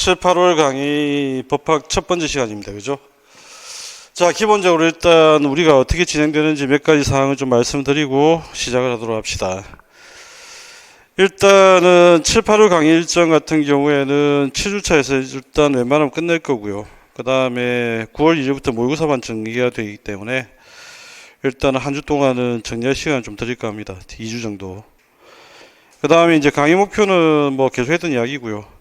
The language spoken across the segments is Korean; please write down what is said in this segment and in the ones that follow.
7, 8월 강의 법학 첫 번째 시간입니다. 그죠? 자, 기본적으로 일단 우리가 어떻게 진행되는지 몇 가지 사항을 좀 말씀드리고 시작을 하도록 합시다. 일단은 7, 8월 강의 일정 같은 경우에는 7주차에서 일단 웬만하면 끝낼 거고요. 그 다음에 9월 1일부터 모의고사만 정리가 되기 때문에 일단 한 주 동안은 정리할 시간을 좀 드릴까 합니다. 2주 정도. 그 다음에 이제 강의 목표는 뭐 계속 했던 이야기고요.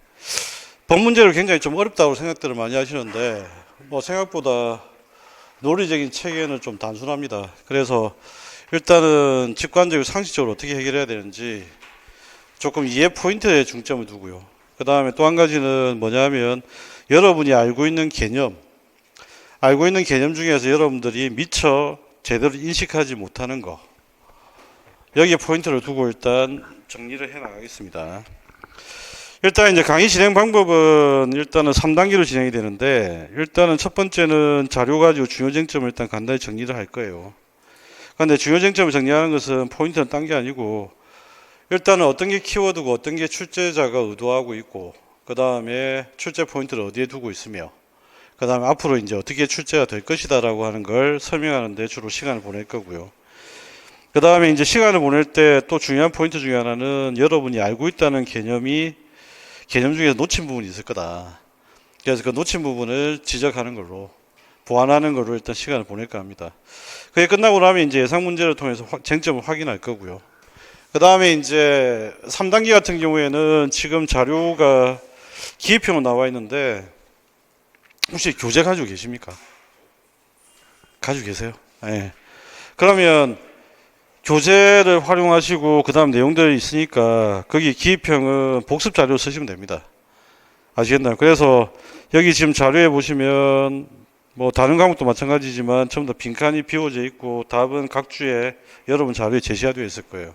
법 문제를 굉장히 좀 어렵다고 생각들을 많이 하시는데 뭐 생각보다 논리적인 체계는 좀 단순합니다. 그래서 일단은 직관적으로 상식적으로 어떻게 해결해야 되는지 조금 이해 포인트에 중점을 두고요. 그 다음에 또 한 가지는 뭐냐면 여러분이 알고 있는 개념 중에서 여러분들이 미처 제대로 인식하지 못하는 거, 여기에 포인트를 두고 일단 정리를 해 나가겠습니다. 일단 이제 강의 진행 방법은 일단은 3단계로 진행이 되는데, 일단은 첫 번째는 자료 가지고 중요 쟁점을 일단 간단히 정리를 할 거예요. 그런데 중요 쟁점을 정리하는 것은 포인트는 딴 게 아니고, 일단은 어떤 게 키워드고 어떤 게 출제자가 의도하고 있고, 그 다음에 출제 포인트를 어디에 두고 있으며, 그 다음에 앞으로 이제 어떻게 출제가 될 것이다라고 하는 걸 설명하는 데 주로 시간을 보낼 거고요. 그 다음에 이제 시간을 보낼 때 또 중요한 포인트 중에 하나는 여러분이 알고 있다는 개념 중에서 놓친 부분이 있을 거다. 그래서 그 놓친 부분을 지적하는 걸로, 보완하는 걸로 일단 시간을 보낼까 합니다. 그게 끝나고 나면 이제 예상 문제를 통해서 쟁점을 확인할 거고요. 그 다음에 이제 3단계 같은 경우에는 지금 자료가 기입형으로 나와 있는데, 혹시 교재 가지고 계십니까? 가지고 계세요? 네. 그러면 교재를 활용하시고 그 다음 내용들이 있으니까 거기 기입형은 복습 자료를 쓰시면 됩니다. 아시겠나요? 그래서 여기 지금 자료에 보시면 뭐 다른 과목도 마찬가지지만 전부 다 빈칸이 비워져 있고 답은 각 주에 여러분 자료에 제시가 되어 있을 거예요.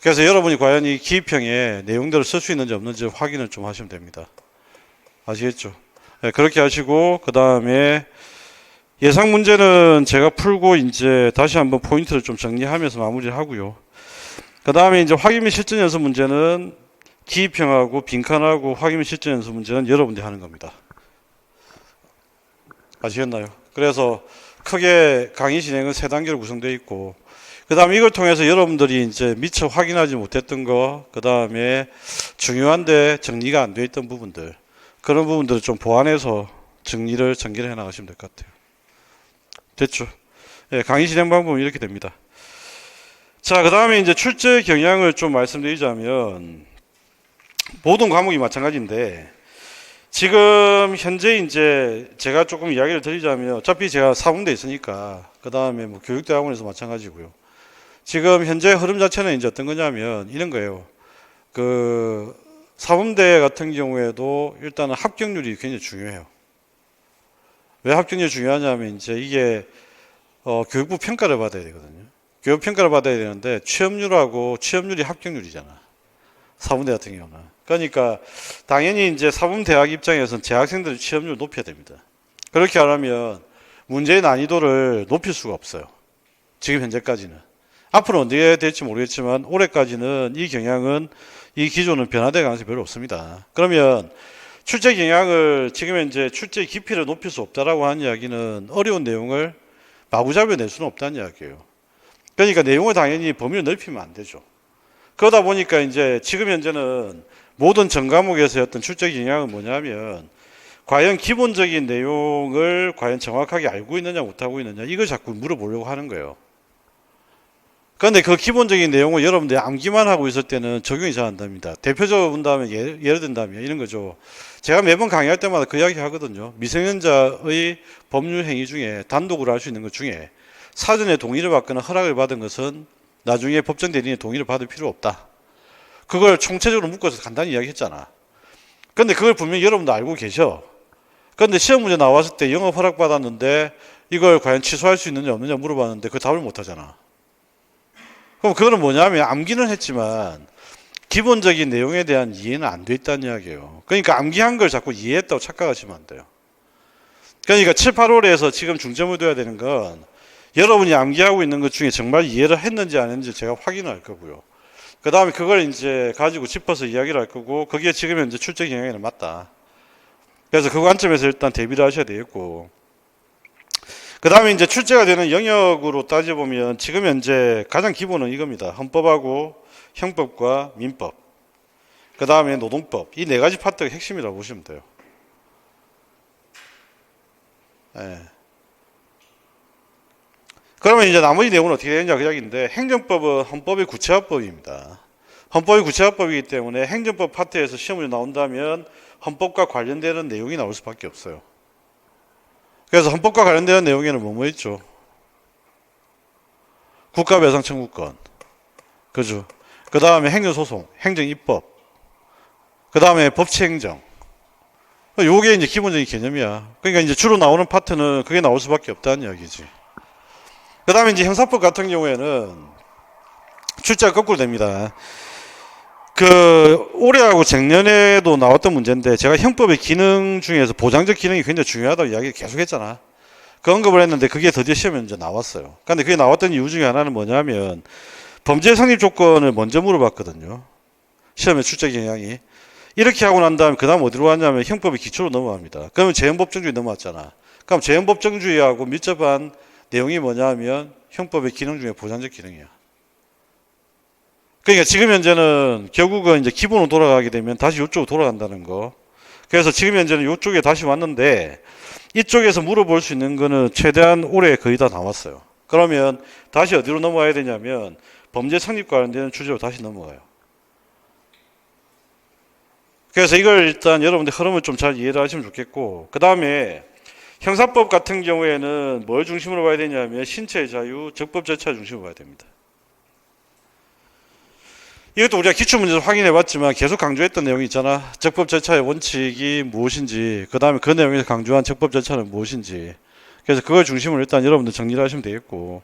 그래서 여러분이 과연 이 기입형에 내용들을 쓸 수 있는지 없는지 확인을 좀 하시면 됩니다. 아시겠죠? 네, 그렇게 하시고 그 다음에 예상 문제는 제가 풀고 이제 다시 한번 포인트를 좀 정리하면서 마무리를 하고요. 그 다음에 이제 확인 및 실전 연습 문제는 기입형하고 빈칸하고 확인 및 실전 연습 문제는 여러분들이 하는 겁니다. 아시겠나요? 그래서 크게 강의 진행은 3단계로 구성되어 있고, 그 다음에 이걸 통해서 여러분들이 이제 미처 확인하지 못했던 거, 그 다음에 중요한데 정리가 안 되어 있던 부분들, 그런 부분들을 좀 보완해서 정리를 해 나가시면 될 것 같아요. 됐죠? 예, 강의 진행 방법은 이렇게 됩니다. 자, 그 다음에 이제 출제 경향을 좀 말씀드리자면, 모든 과목이 마찬가지인데, 지금 현재 이제 제가 조금 이야기를 드리자면, 어차피 제가 사범대에 있으니까, 그 다음에 뭐 교육대학원에서 마찬가지고요. 지금 현재 흐름 자체는 이제 어떤 거냐면, 이런 거예요. 그, 사범대 같은 경우에도 일단은 합격률이 굉장히 중요해요. 왜 합격률이 중요하냐면 이제 이게 교육부 평가를 받아야 되거든요. 교육 평가를 받아야 되는데 취업률하고 취업률이 합격률이잖아. 사범대 같은 경우는. 그러니까 당연히 이제 사범대학 입장에서는 재학생들의 취업률을 높여야 됩니다. 그렇게 하려면 문제의 난이도를 높일 수가 없어요. 지금 현재까지는. 앞으로 언제 될지 모르겠지만 올해까지는 이 경향은, 이 기조는 변화될 가능성이 별로 없습니다. 그러면 출제 경향을 지금 현재 출제 깊이를 높일 수 없다라고 하는 이야기는 어려운 내용을 마구잡이로 낼 수는 없다는 이야기예요. 그러니까 내용을 당연히 범위를 넓히면 안 되죠. 그러다 보니까 이제 지금 현재는 모든 전 과목에서의 어떤 출제 경향은 뭐냐면 과연 기본적인 내용을 과연 정확하게 알고 있느냐 못하고 있느냐 이걸 자꾸 물어보려고 하는 거예요. 그런데 그 기본적인 내용을 여러분들이 암기만 하고 있을 때는 적용이 잘 안 됩니다. 대표적으로 본다면 예를 든다면 이런 거죠. 제가 매번 강의할 때마다 그 이야기 하거든요. 미성년자의 법률 행위 중에 단독으로 할 수 있는 것 중에 사전에 동의를 받거나 허락을 받은 것은 나중에 법정 대리인의 동의를 받을 필요 없다. 그걸 총체적으로 묶어서 간단히 이야기했잖아. 그런데 그걸 분명히 여러분도 알고 계셔. 그런데 시험 문제 나왔을 때 영업 허락 받았는데 이걸 과연 취소할 수 있느냐 없느냐 물어봤는데 그 답을 못 하잖아. 그럼 그거는 뭐냐면 암기는 했지만 기본적인 내용에 대한 이해는 안 돼 있다는 이야기예요. 그러니까 암기한 걸 자꾸 이해했다고 착각하시면 안 돼요. 그러니까 7, 8월에서 지금 중점을 둬야 되는 건 여러분이 암기하고 있는 것 중에 정말 이해를 했는지 안 했는지 제가 확인할 거고요. 그 다음에 그걸 이제 가지고 짚어서 이야기를 할 거고, 그게 지금 현재 출제 경향에는 맞다. 그래서 그 관점에서 일단 대비를 하셔야 되겠고, 그 다음에 이제 출제가 되는 영역으로 따져보면 지금 현재 가장 기본은 이겁니다. 헌법하고 형법과 민법, 그 다음에 노동법, 이 네 가지 파트가 핵심이라고 보시면 돼요. 예. 그러면 이제 나머지 내용은 어떻게 되느냐 그 이야기인데, 행정법은 헌법의 구체화법입니다. 헌법의 구체화법이기 때문에 행정법 파트에서 시험이 나온다면 헌법과 관련되는 내용이 나올 수밖에 없어요. 그래서 헌법과 관련되는 내용에는 뭐뭐 있죠? 국가배상 청구권, 그죠? 그 다음에 행정소송, 행정입법, 그 다음에 법치행정. 요게 이제 기본적인 개념이야. 그러니까 이제 주로 나오는 파트는 그게 나올 수밖에 없다는 이야기지. 그 다음에 이제 형사법 같은 경우에는 출제가 거꾸로 됩니다. 올해하고 작년에도 나왔던 문제인데, 제가 형법의 기능 중에서 보장적 기능이 굉장히 중요하다고 이야기를 계속 했잖아. 그 언급을 했는데 그게 드디어 시험에 이제 나왔어요. 근데 그게 나왔던 이유 중에 하나는 뭐냐면, 범죄 성립 조건을 먼저 물어봤거든요. 시험의 출제 경향이. 이렇게 하고 난 다음에 그 다음 어디로 갔냐면 형법의 기초로 넘어갑니다. 그러면 재헌법정주의 넘어왔잖아. 그럼 재헌법정주의하고 밀접한 내용이 뭐냐면 형법의 기능 중에 보장적 기능이야. 그러니까 지금 현재는 결국은 이제 기본으로 돌아가게 되면 다시 이쪽으로 돌아간다는 거. 그래서 지금 현재는 이쪽에 다시 왔는데, 이쪽에서 물어볼 수 있는 거는 최대한 올해 거의 다 나왔어요. 그러면 다시 어디로 넘어가야 되냐면 범죄 성립과 관련되는 주제로 다시 넘어가요. 그래서 이걸 일단 여러분들 흐름을 좀 잘 이해를 하시면 좋겠고, 그 다음에 형사법 같은 경우에는 뭘 중심으로 봐야 되냐면 신체의 자유, 적법 절차 중심으로 봐야 됩니다. 이것도 우리가 기출문제에서 확인해 봤지만 계속 강조했던 내용이 있잖아. 적법 절차의 원칙이 무엇인지, 그 다음에 그 내용에서 강조한 적법 절차는 무엇인지. 그래서 그걸 중심으로 일단 여러분들 정리를 하시면 되겠고,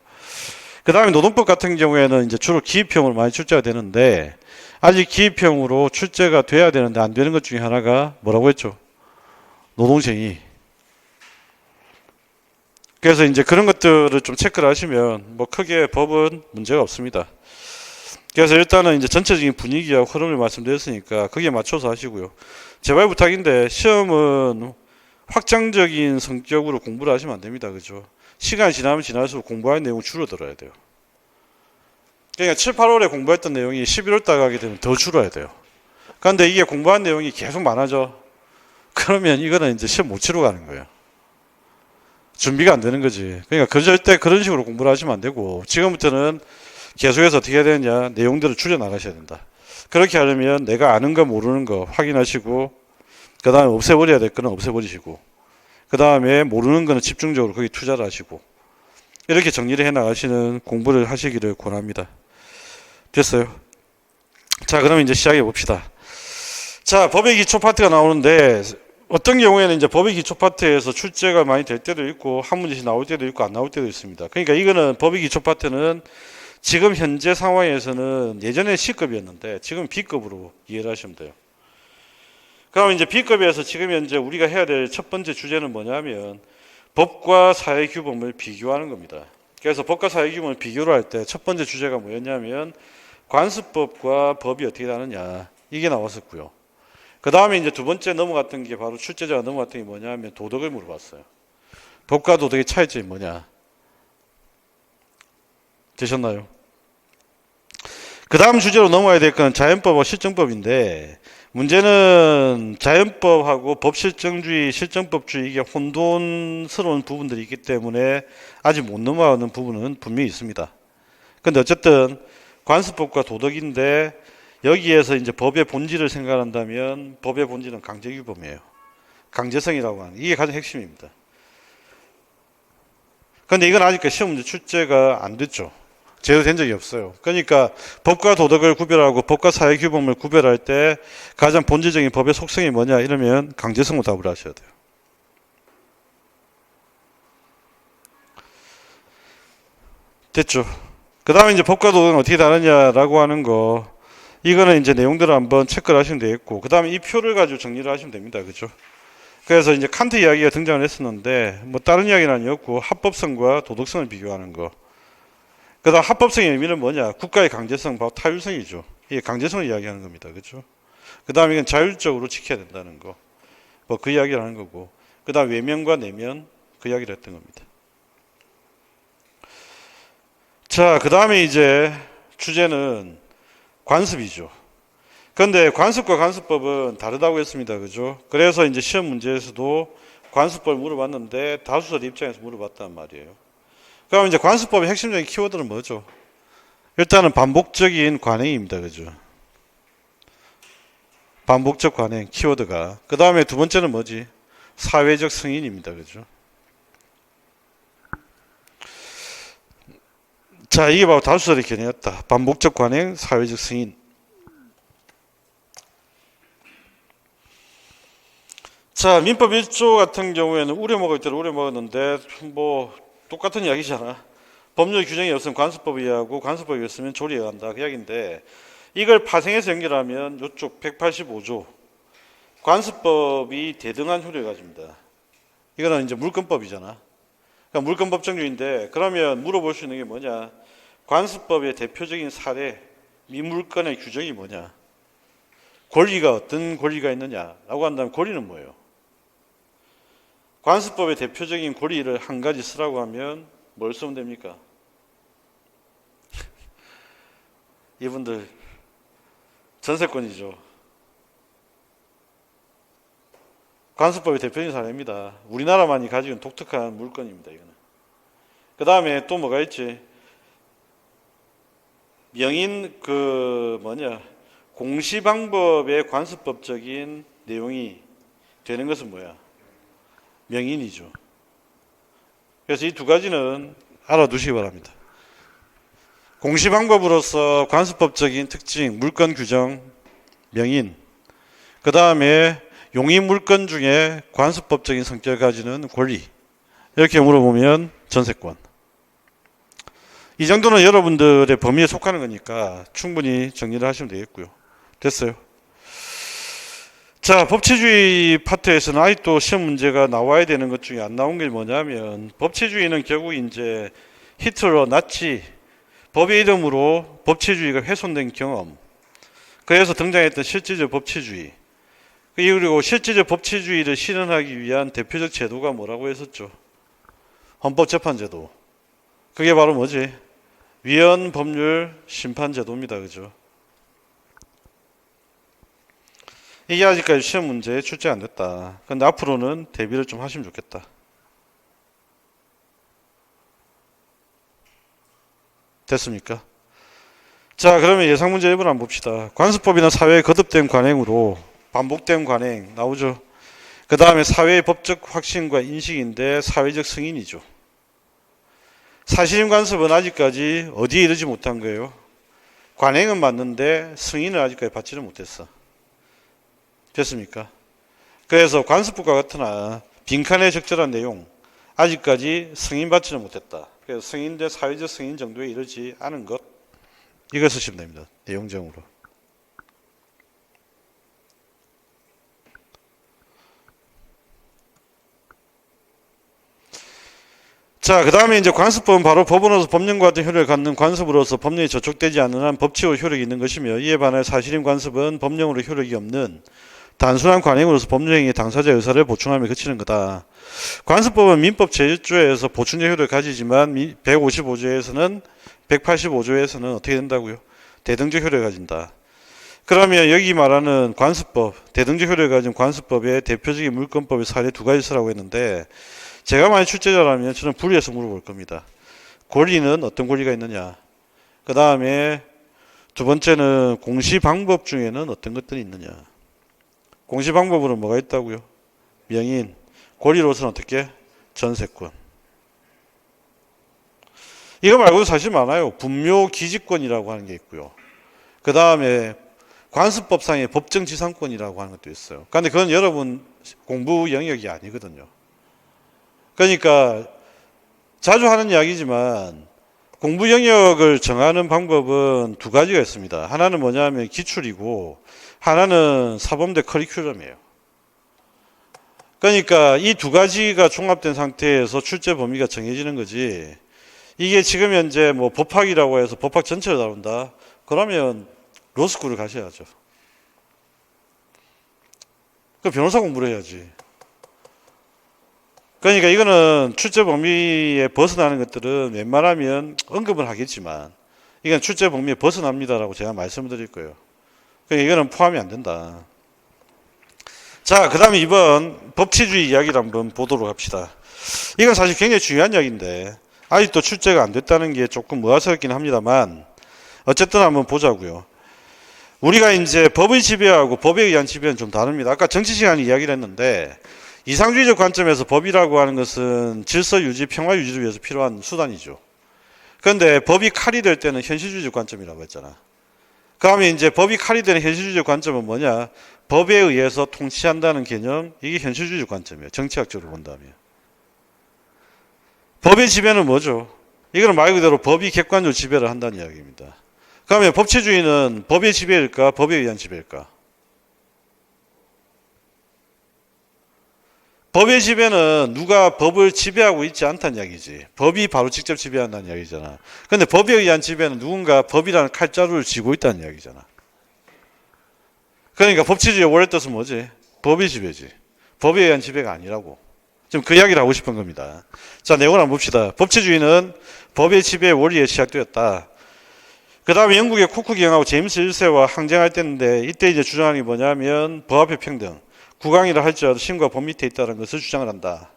그 다음에 노동법 같은 경우에는 이제 주로 기입형으로 많이 출제가 되는데, 아직 기입형으로 출제가 돼야 되는데 안 되는 것 중에 하나가 뭐라고 했죠? 노동쟁의. 그래서 이제 그런 것들을 좀 체크를 하시면 뭐 크게 법은 문제가 없습니다. 그래서 일단은 이제 전체적인 분위기와 흐름을 말씀드렸으니까 거기에 맞춰서 하시고요. 제발 부탁인데 시험은 확장적인 성격으로 공부를 하시면 안 됩니다. 그죠? 시간이 지나면 지날수록 공부할 내용이 줄어들어야 돼요. 그러니까 7, 8월에 공부했던 내용이 11월 달 가게 되면 더 줄어야 돼요. 그런데 이게 공부한 내용이 계속 많아져. 그러면 이거는 이제 시험 못 치러 가는 거예요. 준비가 안 되는 거지. 그러니까 절대 그런 식으로 공부를 하시면 안 되고, 지금부터는 계속해서 어떻게 해야 되느냐, 내용들을 줄여나가셔야 된다. 그렇게 하려면 내가 아는 거 모르는 거 확인하시고, 그 다음에 없애버려야 될 거는 없애버리시고, 그 다음에 모르는 거는 집중적으로 거기 투자를 하시고, 이렇게 정리를 해 나가시는 공부를 하시기를 권합니다. 됐어요? 자, 그럼 이제 시작해 봅시다. 자, 법의 기초 파트가 나오는데, 어떤 경우에는 이제 법의 기초 파트에서 출제가 많이 될 때도 있고, 한 문제씩 나올 때도 있고, 안 나올 때도 있습니다. 그러니까 이거는 법의 기초 파트는 지금 현재 상황에서는 예전에 C급이었는데 지금 B급으로 이해를 하시면 돼요. 그럼 이제 B급에서 지금 현재 우리가 해야 될 첫 번째 주제는 뭐냐면 법과 사회규범을 비교하는 겁니다. 그래서 법과 사회규범을 비교를 할 때 첫 번째 주제가 뭐였냐면 관습법과 법이 어떻게 다르냐, 이게 나왔었고요. 그 다음에 이제 두 번째 넘어갔던 게 바로 출제자가 넘어갔던 게 뭐냐면 도덕을 물어봤어요. 법과 도덕의 차이점이 뭐냐. 되셨나요? 그 다음 주제로 넘어야 될 건 자연법과 실정법인데, 문제는 자연법하고 법실정주의, 실정법주의, 이게 혼돈스러운 부분들이 있기 때문에 아직 못 넘어가는 부분은 분명히 있습니다. 근데 어쨌든 관습법과 도덕인데, 여기에서 이제 법의 본질을 생각한다면 법의 본질은 강제규범이에요. 강제성이라고 하는, 이게 가장 핵심입니다. 근데 이건 아직까지 시험 문제 출제가 안 됐죠. 제대로 된 적이 없어요. 그러니까 법과 도덕을 구별하고 법과 사회규범을 구별할 때 가장 본질적인 법의 속성이 뭐냐 이러면 강제성으로 답을 하셔야 돼요. 됐죠? 그 다음에 이제 법과 도덕은 어떻게 다르냐라고 하는 거, 이거는 이제 내용들을 한번 체크를 하시면 되겠고, 그 다음에 이 표를 가지고 정리를 하시면 됩니다. 그죠? 그래서 이제 칸트 이야기가 등장을 했었는데, 뭐 다른 이야기는 아니었고, 합법성과 도덕성을 비교하는 거. 그 다음 합법성의 의미는 뭐냐? 국가의 강제성, 바로 타율성이죠. 이게 강제성을 이야기하는 겁니다. 그렇죠? 그 다음에 이건 자율적으로 지켜야 된다는 거. 뭐 그 이야기를 하는 거고. 그 다음 외면과 내면 그 이야기를 했던 겁니다. 자, 그 다음에 이제 주제는 관습이죠. 그런데 관습과 관습법은 다르다고 했습니다. 그죠? 그래서 이제 시험 문제에서도 관습법을 물어봤는데 다수설 입장에서 물어봤단 말이에요. 그럼 이제 관습법의 핵심적인 키워드는 뭐죠? 일단은 반복적인 관행입니다. 그죠? 반복적 관행 키워드가. 그 다음에 두 번째는 뭐지? 사회적 승인입니다. 그죠? 자, 이게 바로 다수설의 견해였다. 반복적 관행, 사회적 승인. 자, 민법 1조 같은 경우에는 우려먹을 때를 우려먹었는데 뭐 똑같은 이야기잖아. 법률 규정이 없으면 관습법에 의하고 관습법이 없으면 조리에 의한다. 그 이야기인데 이걸 파생해서 연결하면 이쪽 185조 관습법이 대등한 효력을 가집니다. 이거는 이제 물권법이잖아. 그러니까 물권 법정주의인데 그러면 물어볼 수 있는 게 뭐냐? 관습법의 대표적인 사례, 미물권의 규정이 뭐냐? 권리가 어떤 권리가 있느냐라고 한다면 권리는 뭐예요? 관습법의 대표적인 권리를 한 가지 쓰라고 하면 뭘 쓰면 됩니까? 이분들 전세권이죠. 관습법의 대표적인 사례입니다. 우리나라만이 가지고 있는 독특한 물건입니다. 이거는. 그 다음에 또 뭐가 있지? 명인 공시방법의 관습법적인 내용이 되는 것은 뭐야? 명인이죠. 그래서 이 두 가지는 알아두시기 바랍니다. 공시방법으로서 관습법적인 특징, 물권 규정, 명인. 그 다음에 용의 물권 중에 관습법적인 성격을 가지는 권리. 이렇게 물어보면 전세권. 이 정도는 여러분들의 범위에 속하는 거니까 충분히 정리를 하시면 되겠고요. 됐어요. 자, 법치주의 파트에서는 아직도 시험 문제가 나와야 되는 것 중에 안 나온 게 뭐냐면 법치주의는 결국 이제 히틀러, 나치, 법의 이름으로 법치주의가 훼손된 경험. 그래서 등장했던 실질적 법치주의. 그리고 실질적 법치주의를 실현하기 위한 대표적 제도가 뭐라고 했었죠? 헌법재판제도. 그게 바로 뭐지? 위헌 법률 심판제도입니다. 그죠? 이게 아직까지 시험 문제에 출제 안 됐다. 근데 앞으로는 대비를 좀 하시면 좋겠다. 됐습니까? 자, 그러면 예상 문제 1번 한번 봅시다. 관습법이나 사회의 거듭된 관행으로 반복된 관행 나오죠. 그 다음에 사회의 법적 확신과 인식인데 사회적 승인이죠. 사실임 관습은 아직까지 어디에 이르지 못한 거예요? 관행은 맞는데 승인을 아직까지 받지는 못했어. 됐습니까? 그래서 관습법과 같으나 빈칸에 적절한 내용 아직까지 승인받지는 못했다. 그래서 승인 대 사회적 승인 정도에 이르지 않은 것 이걸 쓰시면 됩니다. 내용정으로. 자, 그 다음에 이제 관습법은 바로 법원으로서 법령과 같은 효력을 갖는 관습으로서 법령이 저촉되지 않는 한 법칙으로 효력이 있는 것이며 이에 반해 사실임 관습은 법령으로 효력이 없는 단순한 관행으로서 법률행위의 당사자의 의사를 보충하며 그치는 거다. 관습법은 민법 제1조에서 보충적 효력을 가지지만 155조에서는 185조에서는 어떻게 된다고요? 대등적 효력을 가진다. 그러면 여기 말하는 관습법, 대등적 효력을 가진 관습법의 대표적인 물권법의 사례 두 가지 쓰라고 했는데 제가 만약 출제자라면 저는 분리해서 물어볼 겁니다. 권리는 어떤 권리가 있느냐? 그 다음에 두 번째는 공시방법 중에는 어떤 것들이 있느냐? 공시방법으로 뭐가 있다고요? 명인. 권리로서는 어떻게? 전세권. 이거 말고도 사실 많아요. 분묘기지권이라고 하는 게 있고요. 그 다음에 관습법상의 법정지상권이라고 하는 것도 있어요. 그런데 그건 여러분 공부 영역이 아니거든요. 그러니까 자주 하는 이야기지만 공부 영역을 정하는 방법은 두 가지가 있습니다. 하나는 뭐냐면 기출이고 하나는 사범대 커리큘럼이에요. 그러니까 이 두 가지가 종합된 상태에서 출제 범위가 정해지는 거지. 이게 지금 현재 뭐 법학이라고 해서 법학 전체를 다룬다. 그러면 로스쿨을 가셔야죠. 그 변호사 공부를 해야지. 그러니까 이거는 출제 범위에 벗어나는 것들은 웬만하면 언급을 하겠지만 이건 출제 범위에 벗어납니다라고 제가 말씀을 드릴 거예요. 그러니까 이거는 포함이 안 된다. 자, 그 다음에 이번 법치주의 이야기를 한번 보도록 합시다. 이건 사실 굉장히 중요한 이야기인데 아직도 출제가 안 됐다는 게 조금 의아스럽긴 합니다만 어쨌든 한번 보자고요. 우리가 이제 법의 지배하고 법에 의한 지배는 좀 다릅니다. 아까 정치 시간에 이야기를 했는데 이상주의적 관점에서 법이라고 하는 것은 질서 유지, 평화 유지를 위해서 필요한 수단이죠. 그런데 법이 칼이 될 때는 현실주의적 관점이라고 했잖아. 그 다음에 이제 법이 칼이 되는 현실주의적 관점은 뭐냐? 법에 의해서 통치한다는 개념, 이게 현실주의적 관점이에요. 정치학적으로 본다면. 법의 지배는 뭐죠? 이거는 말 그대로 법이 객관적으로 지배를 한다는 이야기입니다. 그러면 법치주의는 법의 지배일까? 법에 의한 지배일까? 법의 지배는 누가 법을 지배하고 있지 않다는 이야기지. 법이 바로 직접 지배한다는 이야기잖아. 그런데 법에 의한 지배는 누군가 법이라는 칼자루를 쥐고 있다는 이야기잖아. 그러니까 법치주의의 원래 뜻은 뭐지? 법의 지배지. 법에 의한 지배가 아니라고. 지금 그 이야기를 하고 싶은 겁니다. 자, 내용을 한번 봅시다. 법치주의는 법의 지배의 원리에 시작되었다. 그 다음에 영국의 코크 경하고 제임스 1세와 항쟁할 때인데 이때 이제 주장하는 게 뭐냐면 법 앞에 평등. 국왕이라 할지라도 신과 법 밑에 있다는 것을 주장을 한다.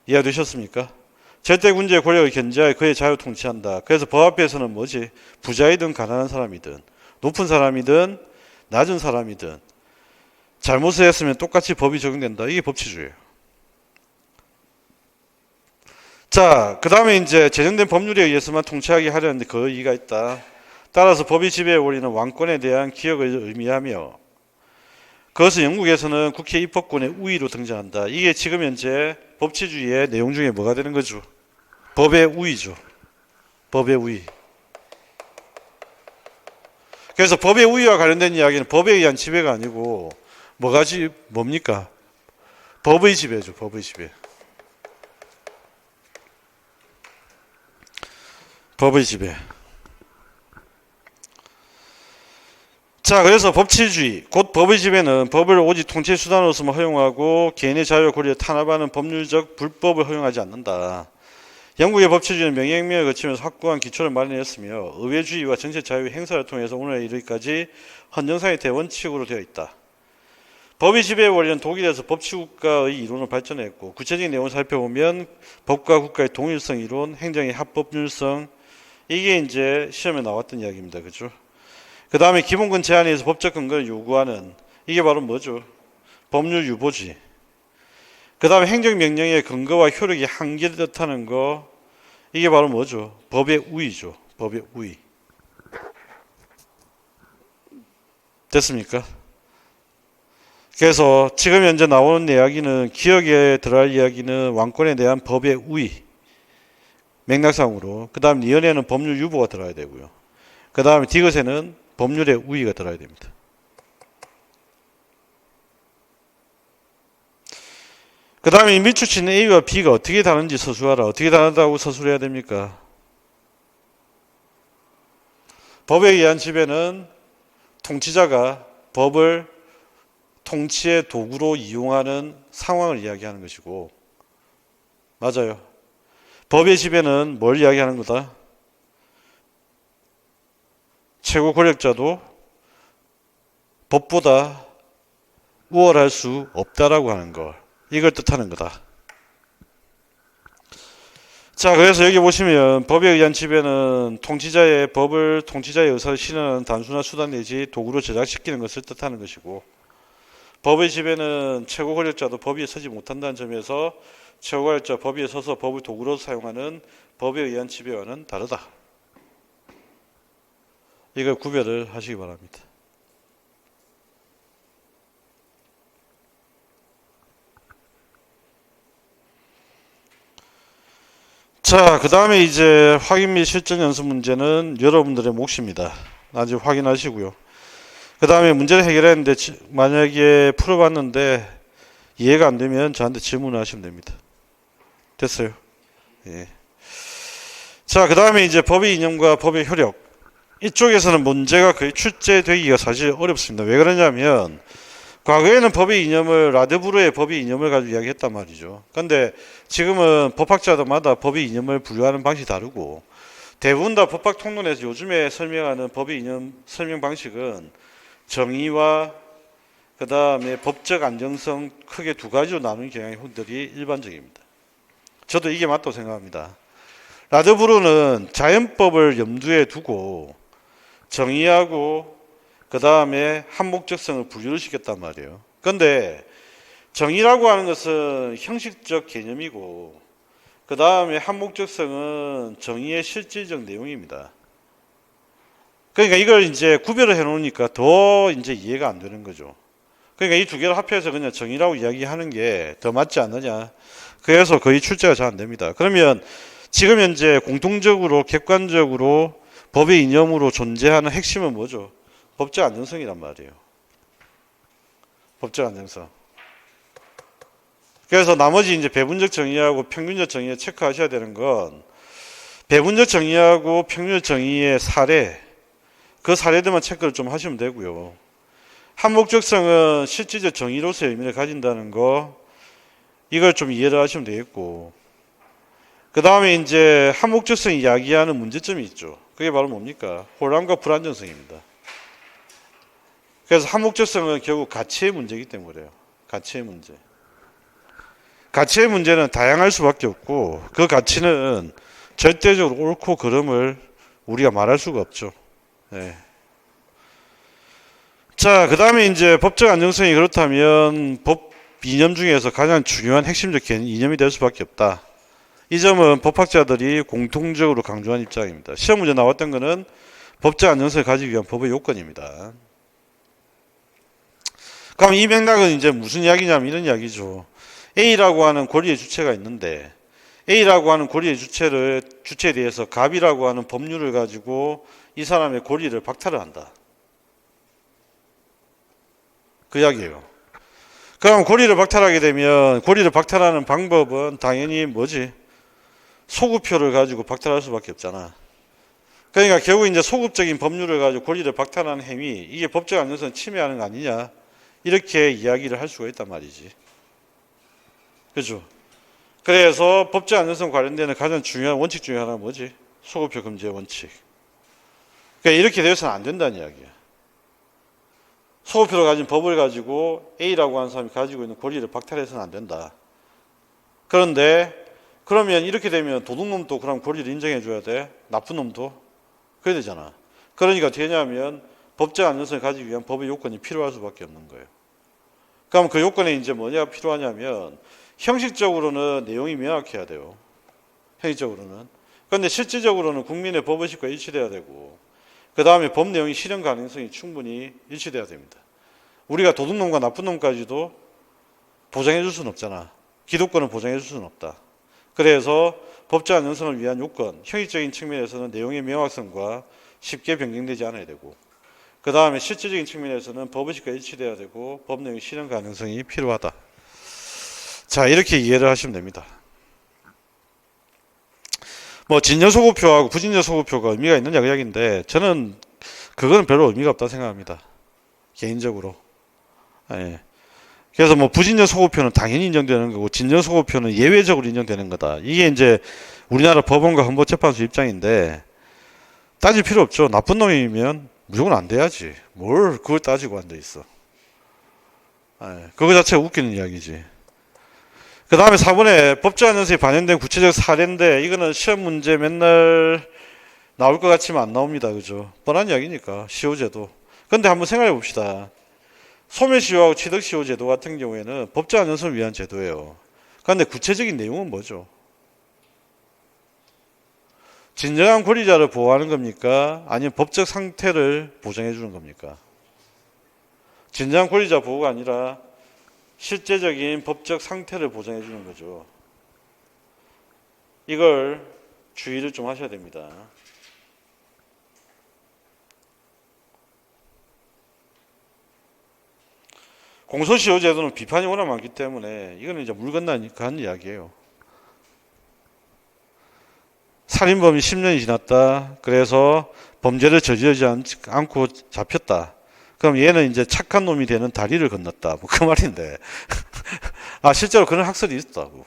이해되셨습니까? 절대 군주의 권력을 견제하여 그의 자유 통치한다. 그래서 법 앞에서는 뭐지? 부자이든 가난한 사람이든 높은 사람이든 낮은 사람이든 잘못을 했으면 똑같이 법이 적용된다. 이게 법치주의예요. 자, 그 다음에 이제 제정된 법률에 의해서만 통치하게 하려는데 그 의의가 있다. 따라서 법의 지배의 원리는 왕권에 대한 기억을 의미하며 그것은 영국에서는 국회 입법권의 우위로 등장한다. 이게 지금 현재 법치주의의 내용 중에 뭐가 되는 거죠? 법의 우위죠. 법의 우위. 그래서 법의 우위와 관련된 이야기는 법에 의한 지배가 아니고 뭡니까? 법의 지배죠. 법의 지배. 법의 지배. 자, 그래서 법치주의, 곧 법의 지배는 법을 오직 통치 수단으로서만 허용하고 개인의 자유와 권리를 탄압하는 법률적 불법을 허용하지 않는다. 영국의 법치주의는 명예혁명을 거치면서 확고한 기초를 마련했으며 의회주의와 정책 자유 행사를 통해서 오늘에 이르기까지 헌정사의 대원칙으로 되어 있다. 법의 지배의 원리는 독일에서 법치국가의 이론을 발전했고 구체적인 내용을 살펴보면 법과 국가의 동일성 이론, 행정의 합법률성, 이게 이제 시험에 나왔던 이야기입니다. 그죠? 그 다음에 기본권 제한에 의해서 법적 근거를 요구하는 이게 바로 뭐죠? 법률 유보지. 그 다음에 행정명령의 근거와 효력이 한계를 뜻하는 거 이게 바로 뭐죠? 법의 우위죠. 법의 우위. 됐습니까? 그래서 지금 현재 나오는 이야기는 기억에 들어갈 이야기는 왕권에 대한 법의 우위 맥락상으로 그 다음 리언에는 법률 유보가 들어야 되고요. 그 다음에 디귿에는 법률의 우위가 들어야 됩니다. 그 다음에 이 밀출치는 A와 B가 어떻게 다른지 서술하라. 어떻게 다르다고 서술해야 됩니까? 법에 의한 지배는 통치자가 법을 통치의 도구로 이용하는 상황을 이야기하는 것이고, 맞아요. 법의 지배는 뭘 이야기하는 거다? 최고 권력자도 법보다 우월할 수 없다라고 하는 걸, 이걸 뜻하는 거다. 자, 그래서 여기 보시면 법에 의한 지배는 통치자의 법을 통치자의 의사를 실현하는 단순한 수단 내지 도구로 제작시키는 것을 뜻하는 것이고, 법의 지배는 최고 권력자도 법 위에 서지 못한다는 점에서 최고 권력자 법 위에 서서 법을 도구로 사용하는 법에 의한 지배와는 다르다. 이걸 구별을 하시기 바랍니다. 자, 그 다음에 이제 확인 및 실전 연습 문제는 여러분들의 몫입니다. 나중에 확인하시고요. 그 다음에 문제를 해결했는데 만약에 풀어봤는데 이해가 안 되면 저한테 질문을 하시면 됩니다. 됐어요? 예. 자, 그 다음에 이제 법의 이념과 법의 효력. 이쪽에서는 문제가 거의 출제되기가 사실 어렵습니다. 왜 그러냐면 과거에는 법의 이념을 라드브르의 법의 이념을 가지고 이야기했단 말이죠. 그런데 지금은 법학자들마다 법의 이념을 분류하는 방식이 다르고 대부분 다 법학 통론에서 요즘에 설명하는 법의 이념 설명 방식은 정의와 그 다음에 법적 안정성 크게 두 가지로 나누는 경향들이 일반적입니다. 저도 이게 맞다고 생각합니다. 라드브르는 자연법을 염두에 두고 정의하고 그 다음에 한목적성을 분류를 시켰단 말이에요. 그런데 정의라고 하는 것은 형식적 개념이고 그 다음에 한목적성은 정의의 실질적 내용입니다. 그러니까 이걸 이제 구별을 해놓으니까 더 이제 이해가 안 되는 거죠. 그러니까 이 두 개를 합해서 그냥 정의라고 이야기하는 게 더 맞지 않느냐. 그래서 거의 출제가 잘 안 됩니다. 그러면 지금 현재 공통적으로 객관적으로 법의 이념으로 존재하는 핵심은 뭐죠? 법적 안정성이란 말이에요. 법적 안정성. 그래서 나머지 이제 배분적 정의하고 평균적 정의에 체크하셔야 되는 건 배분적 정의하고 평균적 정의의 사례, 그 사례들만 체크를 좀 하시면 되고요. 한목적성은 실질적 정의로서의 의미를 가진다는 거, 이걸 좀 이해를 하시면 되겠고, 그 다음에 이제 한목적성이 이야기하는 문제점이 있죠. 그게 바로 뭡니까? 혼란과 불안정성입니다. 그래서 한목적성은 결국 가치의 문제이기 때문에 그래요. 가치의 문제. 가치의 문제는 다양할 수밖에 없고 그 가치는 절대적으로 옳고 그름을 우리가 말할 수가 없죠. 네. 자, 그 다음에 이제 법적 안정성이 그렇다면 법 이념 중에서 가장 중요한 핵심적 이념이 될 수밖에 없다. 이 점은 법학자들이 공통적으로 강조한 입장입니다. 시험 문제 나왔던 것은 법적 안정성을 가지기 위한 법의 요건입니다. 그럼 이 맥락은 이제 무슨 이야기냐면 이런 이야기죠. A라고 하는 권리의 주체가 있는데 A라고 하는 권리의 주체에 대해서 갑이라고 하는 법률을 가지고 이 사람의 권리를 박탈을 한다. 그 이야기예요. 그럼 권리를 박탈하게 되면 권리를 박탈하는 방법은 당연히 뭐지? 소급표를 가지고 박탈할 수밖에 없잖아. 그러니까 결국 이제 소급적인 법률을 가지고 권리를 박탈하는 행위, 이게 법적 안정성을 침해하는 거 아니냐? 이렇게 이야기를 할 수가 있단 말이지. 그죠? 그래서 법적 안정성 관련되는 가장 중요한 원칙 중에 하나는 뭐지? 소급표 금지의 원칙. 그러니까 이렇게 되어서는 안 된다는 이야기야. 소급표를 가진 법을 가지고 A라고 하는 사람이 가지고 있는 권리를 박탈해서는 안 된다. 그런데 그러면 이렇게 되면 도둑놈도 그럼 권리를 인정해 줘야 돼. 나쁜 놈도. 그래야 되잖아. 그러니까 어떻게 하냐면 법적 안정성을 가지기 위한 법의 요건이 필요할 수밖에 없는 거예요. 그럼 그 요건에 이제 뭐가 필요하냐면 형식적으로는 내용이 명확해야 돼요. 형식적으로는. 그런데 실질적으로는 국민의 법의식과 일치돼야 되고 그 다음에 법 내용이 실현 가능성이 충분히 일치돼야 됩니다. 우리가 도둑놈과 나쁜 놈까지도 보장해 줄 수는 없잖아. 기독권을 보장해 줄 수는 없다. 그래서 법적 안정성을 위한 요건, 형식적인 측면에서는 내용의 명확성과 쉽게 변경되지 않아야 되고 그 다음에 실질적인 측면에서는 법의식과 일치돼야 되고 법 내용의 실현 가능성이 필요하다. 자, 이렇게 이해를 하시면 됩니다. 뭐 진전 소급표하고 부진전 소급표가 의미가 있느냐 그 이야기인데 저는 그거는 별로 의미가 없다 생각합니다. 개인적으로. 예. 그래서 뭐 부진전 소급표는 당연히 인정되는 거고 진전 소급표는 예외적으로 인정되는 거다. 이게 이제 우리나라 법원과 헌법재판소 입장인데 따질 필요 없죠. 나쁜 놈이면 무조건 안 돼야지. 뭘 그걸 따지고 앉아 있어. 예. 그거 자체가 웃기는 이야기지. 그 다음에 4번에 법적 안정성이 반영된 구체적 사례인데 이거는 시험 문제 맨날 나올 것 같지만 안 나옵니다. 그죠? 뻔한 이야기니까 시효제도. 근데 한번 생각해 봅시다. 소멸시효하고 취득시효 제도 같은 경우에는 법적 안정성을 위한 제도예요. 그런데 구체적인 내용은 뭐죠? 진정한 권리자를 보호하는 겁니까? 아니면 법적 상태를 보장해 주는 겁니까? 진정한 권리자 보호가 아니라 실제적인 법적 상태를 보장해 주는 거죠. 이걸 주의를 좀 하셔야 됩니다. 공소시효 제도는 비판이 워낙 많기 때문에 이거는 이제 물 건너가는 이야기예요. 살인범이 10년이 지났다. 그래서 범죄를 저지르지 않고 잡혔다. 그럼 얘는 이제 착한 놈이 되는 다리를 건넜다. 뭐 그 말인데. 아, 실제로 그런 학설이 있다고.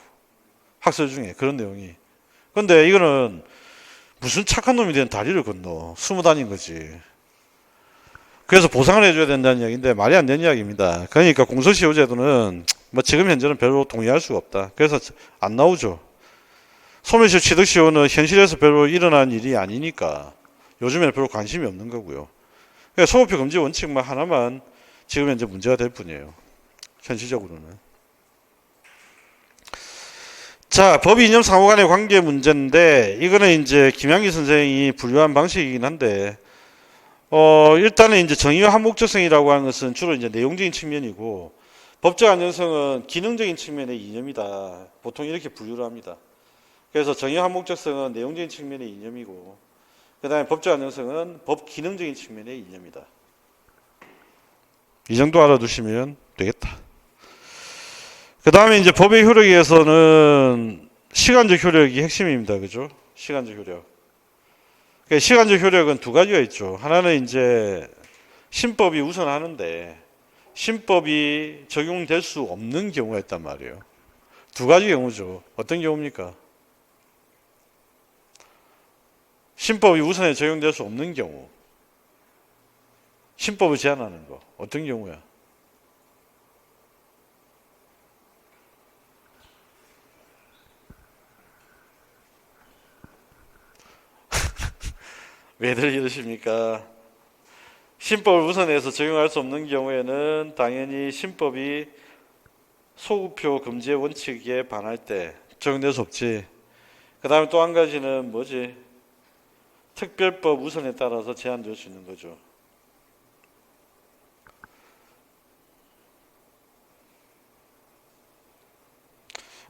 학설 중에 그런 내용이. 근데 이거는 무슨 착한 놈이 되는 다리를 건너. 숨어 다닌 거지. 그래서 보상을 해줘야 된다는 이야기인데 말이 안 되는 이야기입니다. 그러니까 공소시효제도는 뭐 지금 현재는 별로 동의할 수가 없다. 그래서 안 나오죠. 소멸시효 취득시효는 현실에서 별로 일어난 일이 아니니까 요즘에는 별로 관심이 없는 거고요. 그러니까 소급표 금지 원칙만 하나만 지금 현재 문제가 될 뿐이에요. 현실적으로는. 자, 법 이념 상호 간의 관계 문제인데 이거는 이제 김양기 선생이 분류한 방식이긴 한데 일단은 이제 정의와 한목적성이라고 하는 것은 주로 이제 내용적인 측면이고 법적 안정성은 기능적인 측면의 이념이다. 보통 이렇게 분류를 합니다. 그래서 정의와 한목적성은 내용적인 측면의 이념이고 그 다음에 법적 안정성은 법 기능적인 측면의 이념이다. 이 정도 알아두시면 되겠다. 그 다음에 이제 법의 효력에서는 시간적 효력이 핵심입니다. 그죠? 시간적 효력. 그러니까 시간적 효력은 두 가지가 있죠. 하나는 이제 신법이 우선하는데 신법이 적용될 수 없는 경우가 있단 말이에요. 두 가지 경우죠. 어떤 경우입니까? 신법이 우선에 적용될 수 없는 경우. 신법을 제한하는 거. 어떤 경우야? 왜들 이러십니까? 신법을 우선해서 적용할 수 없는 경우에는 당연히 신법이 소급표 금지의 원칙에 반할 때 적용될 수 없지. 그 다음에 또 한 가지는 뭐지? 특별법 우선에 따라서 제한될 수 있는 거죠.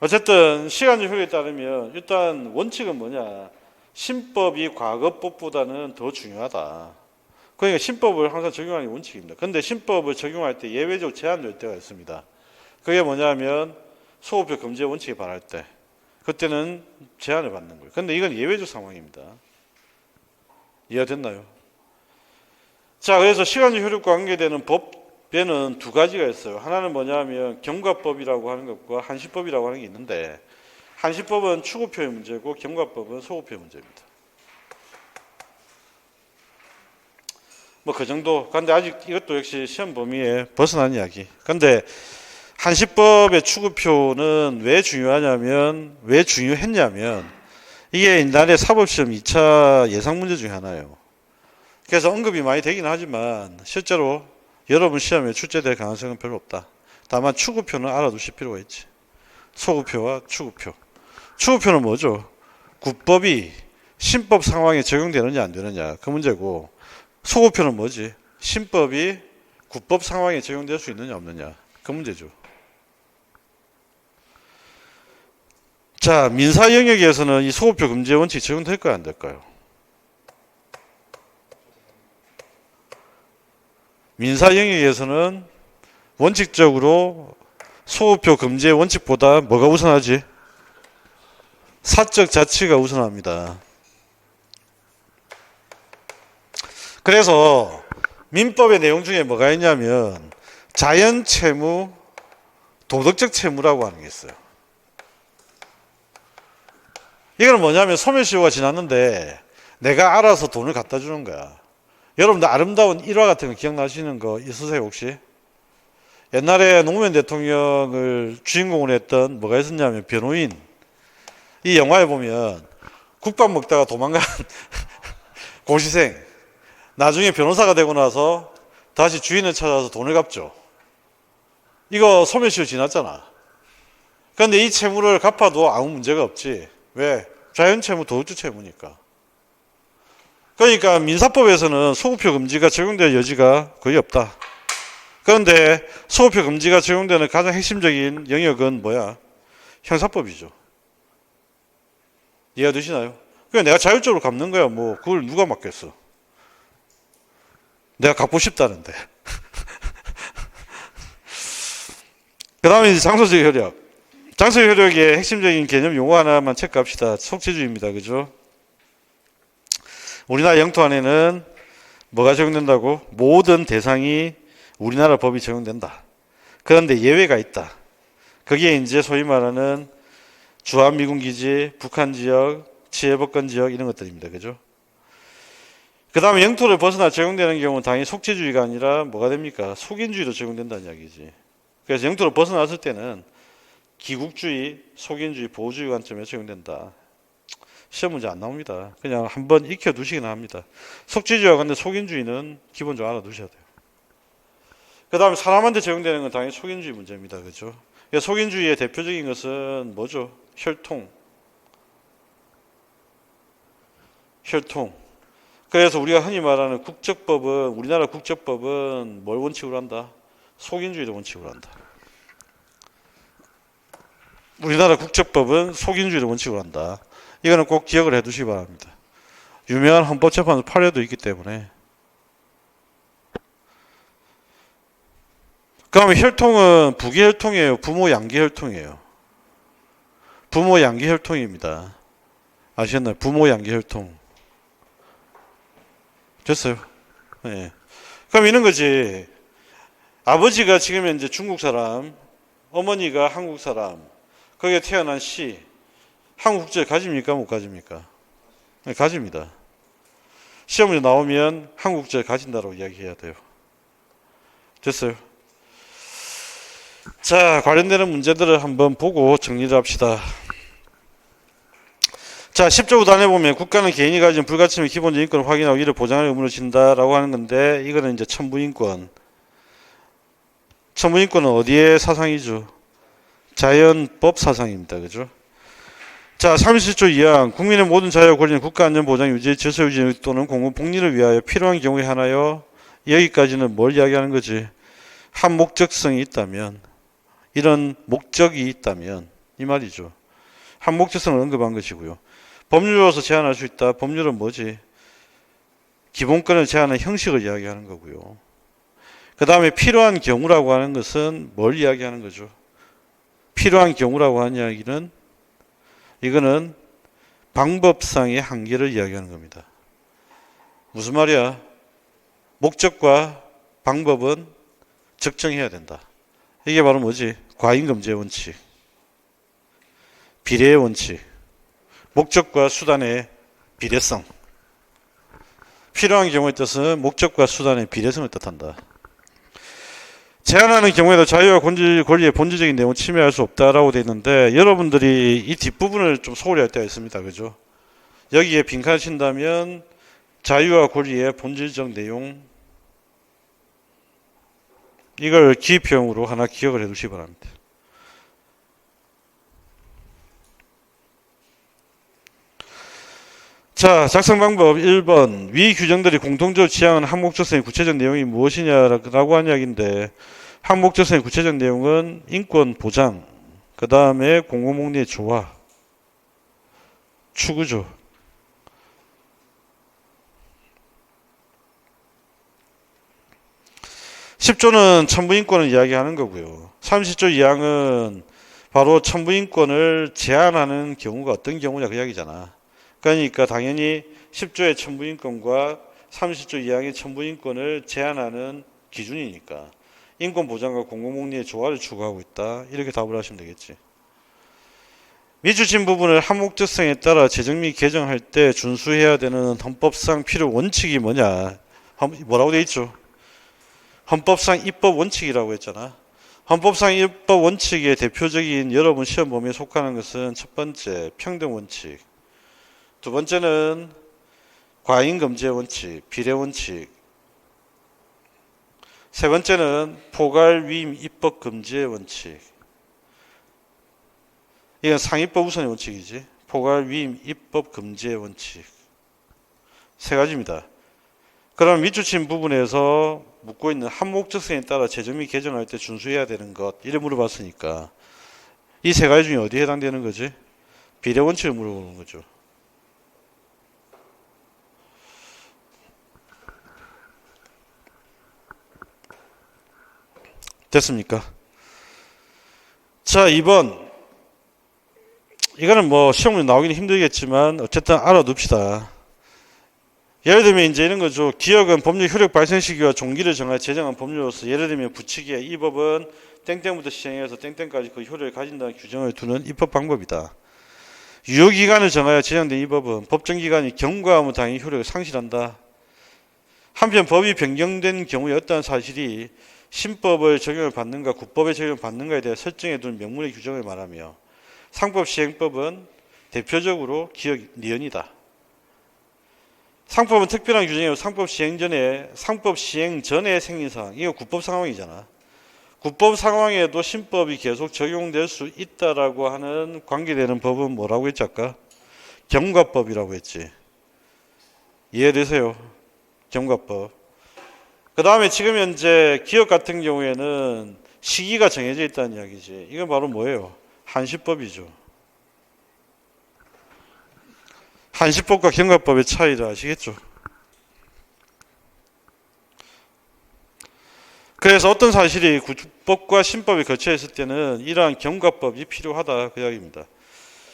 어쨌든 시간적 효력에 따르면 일단 원칙은 뭐냐? 신법이 과거법보다는 더 중요하다. 그러니까 신법을 항상 적용하는 게 원칙입니다. 그런데 신법을 적용할 때 예외적으로 제한될 때가 있습니다. 그게 뭐냐면 소급표 금지의 원칙에 반할 때 그때는 제한을 받는 거예요. 그런데 이건 예외적 상황입니다. 이해가 됐나요? 자, 그래서 시간적 효력과 관계되는 법에는 두 가지가 있어요. 하나는 뭐냐면 경과법이라고 하는 것과 한시법이라고 하는 게 있는데 한시법은 추구표의 문제고 경과법은 소급표의 문제입니다. 뭐 그 정도. 그런데 아직 이것도 역시 시험 범위에 벗어난 이야기. 그런데 한시법의 추구표는 왜 중요했냐면 이게 옛날에 사법시험 2차 예상 문제 중에 하나예요. 그래서 언급이 많이 되긴 하지만 실제로 여러분 시험에 출제될 가능성은 별로 없다. 다만 추구표는 알아두실 필요가 있지. 소급표와 추구표. 추구표는 뭐죠? 국법이 신법 상황에 적용되느냐 안 되느냐 그 문제고 소급표는 뭐지? 신법이 국법 상황에 적용될 수 있느냐 없느냐 그 문제죠. 자, 민사 영역에서는 이 소급표 금지의 원칙이 적용될까요 안 될까요? 민사 영역에서는 원칙적으로 소급표 금지의 원칙보다 뭐가 우선하지? 사적 자치가 우선합니다. 그래서 민법의 내용 중에 뭐가 있냐면 자연 채무, 도덕적 채무라고 하는 게 있어요. 이건 뭐냐면 소멸시효가 지났는데 내가 알아서 돈을 갖다 주는 거야. 여러분들 아름다운 일화 같은 거 기억나시는 거 있으세요 혹시? 옛날에 노무현 대통령을 주인공으로 했던 뭐가 있었냐면 변호인. 이 영화에 보면 국밥 먹다가 도망간 고시생. 나중에 변호사가 되고 나서 다시 주인을 찾아서 돈을 갚죠. 이거 소멸시효 지났잖아. 그런데 이 채무를 갚아도 아무 문제가 없지. 왜? 자연채무, 도덕적 채무니까. 그러니까 민사법에서는 소급표 금지가 적용될 여지가 거의 없다. 그런데 소급표 금지가 적용되는 가장 핵심적인 영역은 뭐야? 형사법이죠. 이해가 되시나요? 그냥 내가 자율적으로 갚는 거야. 뭐 그걸 누가 맡겠어? 내가 갚고 싶다는데. 그 다음에 이제 장소적 효력. 장소적 효력의 핵심적인 개념 용어 하나만 체크합시다. 속죄주의입니다. 그죠? 우리나라 영토 안에는 뭐가 적용된다고? 모든 대상이 우리나라 법이 적용된다. 그런데 예외가 있다. 그게 이제 소위 말하는 주한미군기지, 북한지역, 치해법권 지역 이런 것들입니다. 그죠? 그 다음에 영토를 벗어나 적용되는 경우는 당연히 속죄주의가 아니라 뭐가 됩니까? 속인주의로 적용된다는 이야기지. 그래서 영토를 벗어났을 때는 기국주의, 속인주의, 보호주의 관점에서 적용된다. 시험 문제 안 나옵니다. 그냥 한번 익혀두시기나 합니다. 속죄주의와 근데 속인주의는 기본적으로 알아두셔야 돼요. 그 다음에 사람한테 적용되는 건 당연히 속인주의 문제입니다. 그죠? 속인주의의 대표적인 것은 뭐죠? 혈통. 그래서 우리가 흔히 말하는 국적법은, 우리나라 국적법은 뭘 원칙으로 한다? 속인주의를 원칙으로 한다. 우리나라 국적법은 속인주의를 원칙으로 한다. 이거는 꼭 기억을 해 두시기 바랍니다. 유명한 헌법재판소 판례도 있기 때문에. 그 다음에 혈통은 부기혈통이에요. 부모 양기혈통이에요. 부모 양기혈통입니다. 아시겠나요? 부모 양기혈통. 됐어요. 네. 그럼 이런 거지. 아버지가 지금 현재 중국 사람, 어머니가 한국 사람, 거기에 태어난 씨, 한국 국적을 가집니까? 못 가집니까? 네, 가집니다. 시험에 나오면 한국 국적을 가진다고 이야기해야 돼요. 됐어요. 자, 관련되는 문제들을 한번 보고 정리를 합시다. 자, 10조 구단에 보면 국가는 개인이 가진 불가침의 기본적 인권을 확인하고 이를 보장할 의무를 진다라고 하는 건데, 이거는 이제 천부인권. 천부인권은 어디의 사상이죠? 자연법 사상입니다. 그죠? 자, 37조 2항 국민의 모든 자유와 권리는 국가안전보장 유지, 질서 유지 또는 공공 복리를 위하여 필요한 경우에 하나여. 여기까지는 뭘 이야기하는 거지? 한 목적성이 있다면, 이런 목적이 있다면 이 말이죠. 한 목적성을 언급한 것이고요. 법률로서 제한할 수 있다. 법률은 뭐지? 기본권을 제한하는 형식을 이야기하는 거고요. 그 다음에 필요한 경우라고 하는 것은 뭘 이야기하는 거죠? 필요한 경우라고 하는 이야기는 이거는 방법상의 한계를 이야기하는 겁니다. 무슨 말이야? 목적과 방법은 적정해야 된다. 이게 바로 뭐지? 과잉금지의 원칙, 비례의 원칙, 목적과 수단의 비례성. 필요한 경우의 뜻은 목적과 수단의 비례성을 뜻한다. 제한하는 경우에도 자유와 권리의 본질적인 내용을 침해할 수 없다라고 되어 있는데, 여러분들이 이 뒷부분을 좀 소홀히 할 때가 있습니다. 그죠? 여기에 빈칸을 친다면 자유와 권리의 본질적 내용, 이걸 기입형으로 하나 기억을 해 두시기 바랍니다. 자, 작성 방법 1번. 위 규정들이 공통적으로 지향하는 항목적성의 구체적 내용이 무엇이냐라고 하는 이야기인데, 항목적성의 구체적 내용은 인권 보장, 그 다음에 공공복리의 조화, 추구죠. (10조는) 천부인권을 이야기하는 거고요. 30조 2항은 바로 천부인권을 제한하는 경우가 어떤 경우냐 그 이야기잖아. 그러니까 당연히 10조의 천부인권과 30조 2항의 천부인권을 제한하는 기준이니까 인권보장과 공공복리의 조화를 추구하고 있다. 이렇게 답을 하시면 되겠지. 미주진 부분을 한목적성에 따라 제정 및 개정할 때 준수해야 되는 헌법상 필요 원칙이 뭐냐? 뭐라고 돼 있죠? 헌법상 입법 원칙이라고 했잖아. 헌법상 입법 원칙의 대표적인 여러분 시험 범위에 속하는 것은 첫 번째 평등 원칙, 두 번째는 과잉금지의 원칙, 비례 원칙, 세 번째는 포괄 위임 입법 금지의 원칙. 이건 상위법 우선의 원칙이지. 포괄 위임 입법 금지의 원칙. 세 가지입니다. 그럼 밑줄친 부분에서 묻고 있는 한목적성에 따라 제정 및 개정할 때 준수해야 되는 것, 이를 물어봤으니까 이 세 가지 중에 어디에 해당되는 거지? 비례 원칙을 물어보는 거죠. 됐습니까? 자, 2번. 이거는 뭐 시험에 나오기는 힘들겠지만 어쨌든 알아둡시다. 예를 들면 이제 이런 거죠. 기억은 법률 효력 발생 시기와 종기를 정하여 제정한 법률로서 예를 들면 붙이기에 이 법은 땡땡부터 시행해서 땡땡까지 그 효력을 가진다는 규정을 두는 입법 방법이다. 유효기간을 정하여 제정된 이 법은 법정기간이 경과하면 당연히 효력을 상실한다. 한편 법이 변경된 경우에 어떠한 사실이 신법을 적용을 받는가 국법의 적용을 받는가에 대해 설정해 둔 명문의 규정을 말하며 상법시행법은 대표적으로 기억 니은이다. 상법은 특별한 규정이고 상법 시행 전에 생긴 상황, 이거 국법 상황이잖아. 국법 상황에도 신법이 계속 적용될 수 있다라고 하는 관계되는 법은 뭐라고 했지 아까? 경과법이라고 했지. 이해되세요? 경과법. 그 다음에 지금 현재 기업 같은 경우에는 시기가 정해져 있다는 이야기지. 이건 바로 뭐예요? 한시법이죠. 한시법과 경과법의 차이를 아시겠죠? 그래서 어떤 사실이 국법과 신법이 거쳐 있을 때는 이러한 경과법이 필요하다 그 이야기입니다.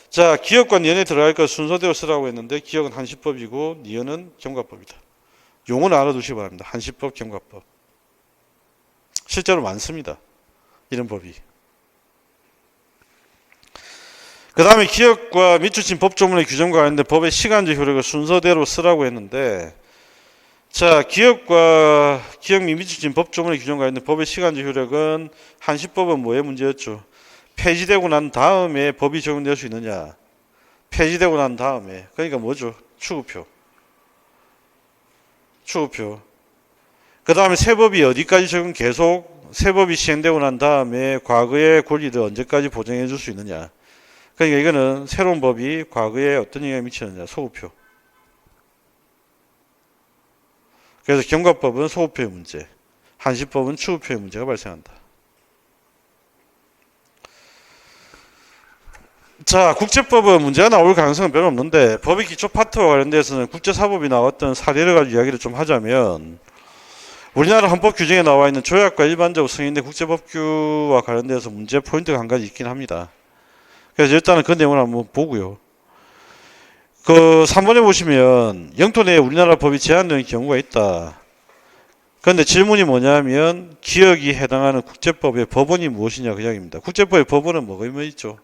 자, 기억과 니은에 들어갈 것 순서대로 쓰라고 했는데 기억은 한시법이고 니은은 경과법이다. 용어는 알아두시기 바랍니다. 한시법, 경과법. 실제로 많습니다. 이런 법이. 그 다음에 기억과 밑줄친 법조문의 규정과 관련된 법의 시간적 효력을 순서대로 쓰라고 했는데 자, 기억 및 밑줄친 법조문의 규정과 관련된 법의 시간적 효력은 한시법은 뭐의 문제였죠? 폐지되고 난 다음에 법이 적용될 수 있느냐? 폐지되고 난 다음에. 그러니까 뭐죠? 추구표. 그 다음에 새 법이 어디까지 적용 계속 새 법이 시행되고 난 다음에 과거의 권리를 언제까지 보장해 줄 수 있느냐? 그러니까 이거는 새로운 법이 과거에 어떤 영향을 미치느냐, 소급표. 그래서 경과법은 소급표의 문제, 한시법은 추구표의 문제가 발생한다. 자, 국제법은 문제가 나올 가능성은 별로 없는데 법의 기초 파트와 관련돼서는 국제사법이 나왔던 사례를 가지고 이야기를 좀 하자면 우리나라 헌법 규정에 나와 있는 조약과 일반적으로 승인된 국제법규와 관련돼서 문제 포인트가 한 가지 있긴 합니다. 그래서 일단은 그 내용을 한번 보고요. 그 3번에 보시면 영토 내에 우리나라 법이 제한되는 경우가 있다. 그런데 질문이 뭐냐면 기억이 해당하는 국제법의 법원이 무엇이냐 그 이야기입니다. 국제법의 법원은 뭐가 있죠?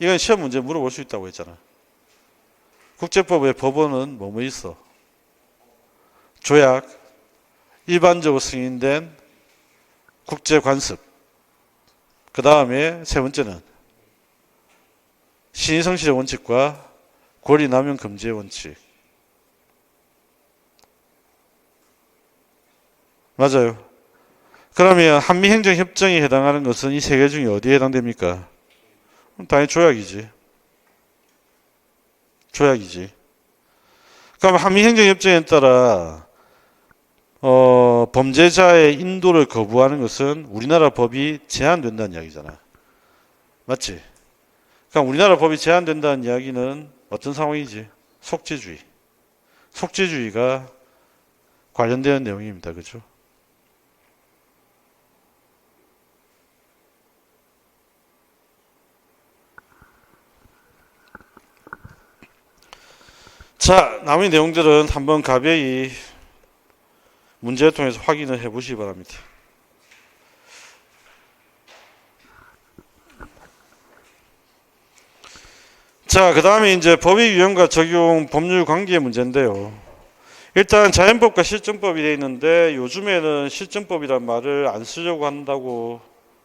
이건 시험 문제 물어볼 수 있다고 했잖아. 국제법의 법원은 뭐뭐 있어? 조약, 일반적으로 승인된 국제관습. 그 다음에 세 번째는 신의성실의 원칙과 권리남용 금지의 원칙. 맞아요. 그러면 한미행정협정에 해당하는 것은 이 세 개 중에 어디에 해당됩니까? 당연히 조약이지. 그럼 한미행정협정에 따라 범죄자의 인도를 거부하는 것은 우리나라 법이 제한된다는 이야기잖아. 맞지? 그럼 우리나라 법이 제한된다는 이야기는 어떤 상황이지? 속죄주의. 속죄주의가 관련되는 내용입니다. 그렇죠? 자, 나머지 내용들은 한번 가벼이 문제를 통해서 확인을 해 보시기 바랍니다. 자, 그 다음에 이제 법의 유형과 적용 법률 관계의 문제인데요. 일단 자연법과 실정법이 되어 있는데 요즘에는 실정법이란 말을 안 쓰려고 한다고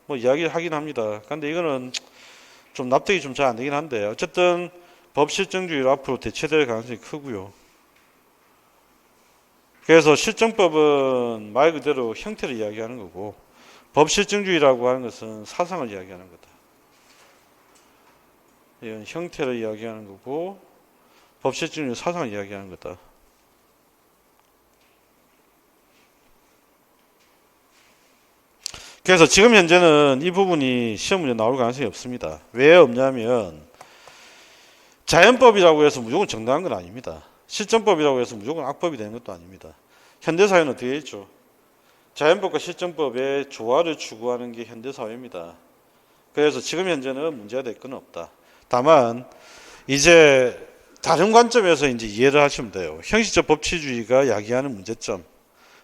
뭐 이야기를 하긴 합니다. 근데 이거는 좀 납득이 좀 잘 안 되긴 한데 어쨌든 법 실정주의로 앞으로 대체될 가능성이 크고요. 그래서 실정법은 말 그대로 형태를 이야기하는 거고 법 실정주의라고 하는 것은 사상을 이야기하는 거다. 이건 형태를 이야기하는 거고 법 실정주의는 사상을 이야기하는 거다. 그래서 지금 현재는 이 부분이 시험 문제 나올 가능성이 없습니다. 왜 없냐면 자연법이라고 해서 무조건 정당한 건 아닙니다. 실정법이라고 해서 무조건 악법이 되는 것도 아닙니다. 현대사회는 어떻게 있죠? 자연법과 실정법의 조화를 추구하는 게 현대사회입니다. 그래서 지금 현재는 문제가 될 건 없다. 다만 이제 다른 관점에서 이제 이해를 하시면 돼요. 형식적 법치주의가 야기하는 문제점,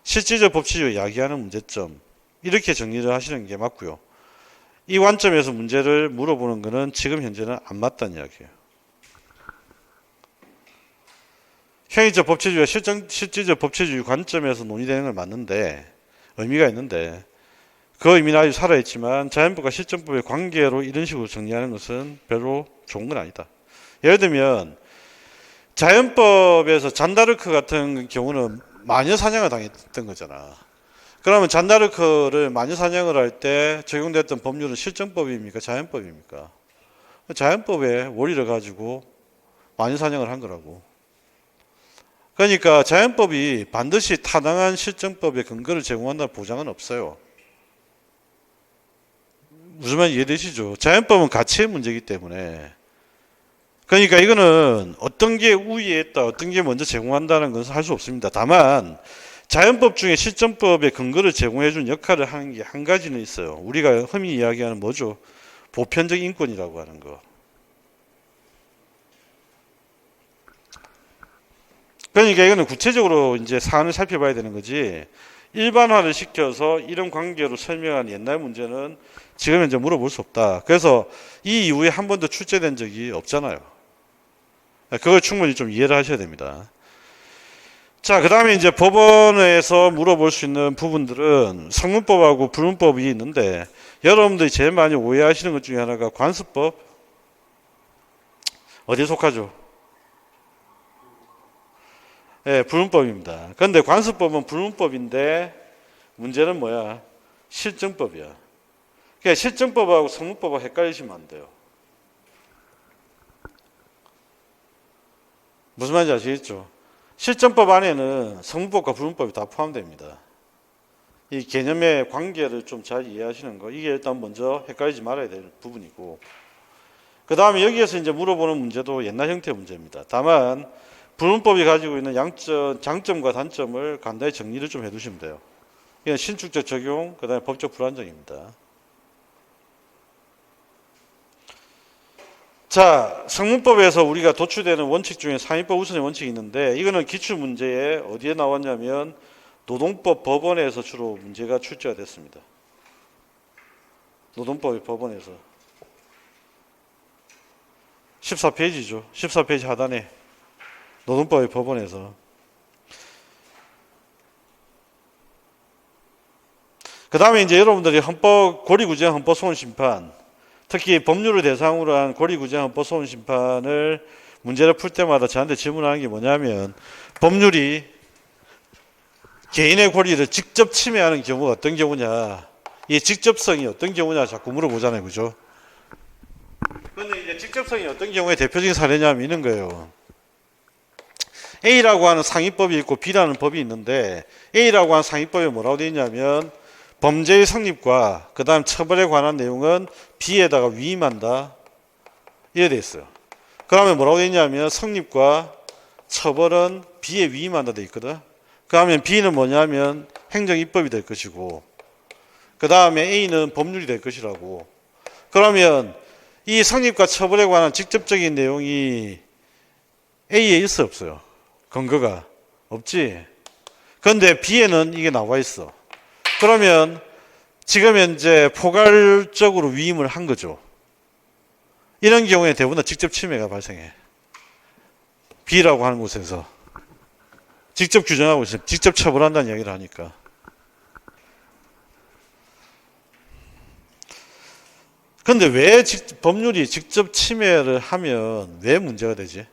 실질적 법치주의가 야기하는 문제점, 이렇게 정리를 하시는 게 맞고요. 이 관점에서 문제를 물어보는 것은 지금 현재는 안 맞다는 이야기예요. 형식적 법치주의와 실질적 법치주의 관점에서 논의되는 건 맞는데, 의미가 있는데, 그 의미는 아주 살아있지만 자연법과 실정법의 관계로 이런 식으로 정리하는 것은 별로 좋은 건 아니다. 예를 들면 자연법에서 잔다르크 같은 경우는 마녀 사냥을 당했던 거잖아. 그러면 잔다르크를 마녀 사냥을 할 때 적용됐던 법률은 실정법입니까? 자연법입니까? 자연법의 원리를 가지고 마녀 사냥을 한 거라고. 그러니까 자연법이 반드시 타당한 실정법의 근거를 제공한다는 보장은 없어요. 무슨 말인지 이해되시죠? 자연법은 가치의 문제이기 때문에. 그러니까 이거는 어떤 게 우위에 있다, 어떤 게 먼저 제공한다는 것은 할 수 없습니다. 다만 자연법 중에 실정법의 근거를 제공해 준 역할을 하는 게 한 가지는 있어요. 우리가 흔히 이야기하는 뭐죠? 보편적 인권이라고 하는 거. 그러니까 이거는 구체적으로 이제 사안을 살펴봐야 되는 거지. 일반화를 시켜서 이런 관계로 설명한 옛날 문제는 지금 현재 물어볼 수 없다. 그래서 이 이후에 한 번도 출제된 적이 없잖아요. 그걸 충분히 좀 이해를 하셔야 됩니다. 자, 그 다음에 이제 법원에서 물어볼 수 있는 부분들은 성문법하고 불문법이 있는데, 여러분들이 제일 많이 오해하시는 것 중에 하나가 관습법. 어디에 속하죠? 네, 불문법입니다. 그런데 관습법은 불문법인데 문제는 뭐야? 실정법이야. 그러니까 실정법하고 성문법하고 헷갈리시면 안 돼요. 무슨 말인지 아시겠죠? 실정법 안에는 성문법과 불문법이 다 포함됩니다. 이 개념의 관계를 좀 잘 이해하시는 거, 이게 일단 먼저 헷갈리지 말아야 될 부분이고, 그 다음에 여기에서 이제 물어보는 문제도 옛날 형태의 문제입니다. 다만 불문법이 가지고 있는 장점과 단점을 간단히 정리를 좀 해두시면 돼요. 이건 신축적 적용, 그 다음에 법적 불안정입니다. 자, 성문법에서 우리가 도출되는 원칙 중에 상위법 우선의 원칙이 있는데, 이거는 기출문제에 어디에 나왔냐면 노동법 법원에서 주로 문제가 출제가 됐습니다. 노동법의 법원에서 14페이지죠. 14페이지 하단에 노동법의 법원에서. 그 다음에 이제 여러분들이 고리구제형 헌법소원심판, 특히 법률을 대상으로 한 고리구제형 헌법소원심판을 문제를 풀 때마다 저한테 질문하는 게 뭐냐면, 법률이 개인의 권리를 직접 침해하는 경우가 어떤 경우냐, 이 직접성이 어떤 경우냐 자꾸 물어보잖아요. 그죠? 그런데 이제 직접성이 어떤 경우에 대표적인 사례냐면 이런 거예요. A라고 하는 상위법이 있고 B라는 법이 있는데, A라고 하는 상위법에 뭐라고 되어 있냐면 범죄의 성립과 그 다음 처벌에 관한 내용은 B에다가 위임한다, 이래 되어 있어요. 그러면 뭐라고 되어 있냐면 성립과 처벌은 B에 위임한다 되어 있거든. 그러면 B는 뭐냐면 행정입법이 될 것이고, 그 다음에 A는 법률이 될 것이라고. 그러면 이 성립과 처벌에 관한 직접적인 내용이 A에 있어 없어요? 근거가 없지. 그런데 B에는 이게 나와 있어. 그러면 지금 현재 포괄적으로 위임을 한 거죠. 이런 경우에 대부분 직접 침해가 발생해. B라고 하는 곳에서 직접 규정하고 있어요. 직접 처벌한다는 이야기를 하니까. 그런데 왜 법률이 직접 침해를 하면 왜 문제가 되지?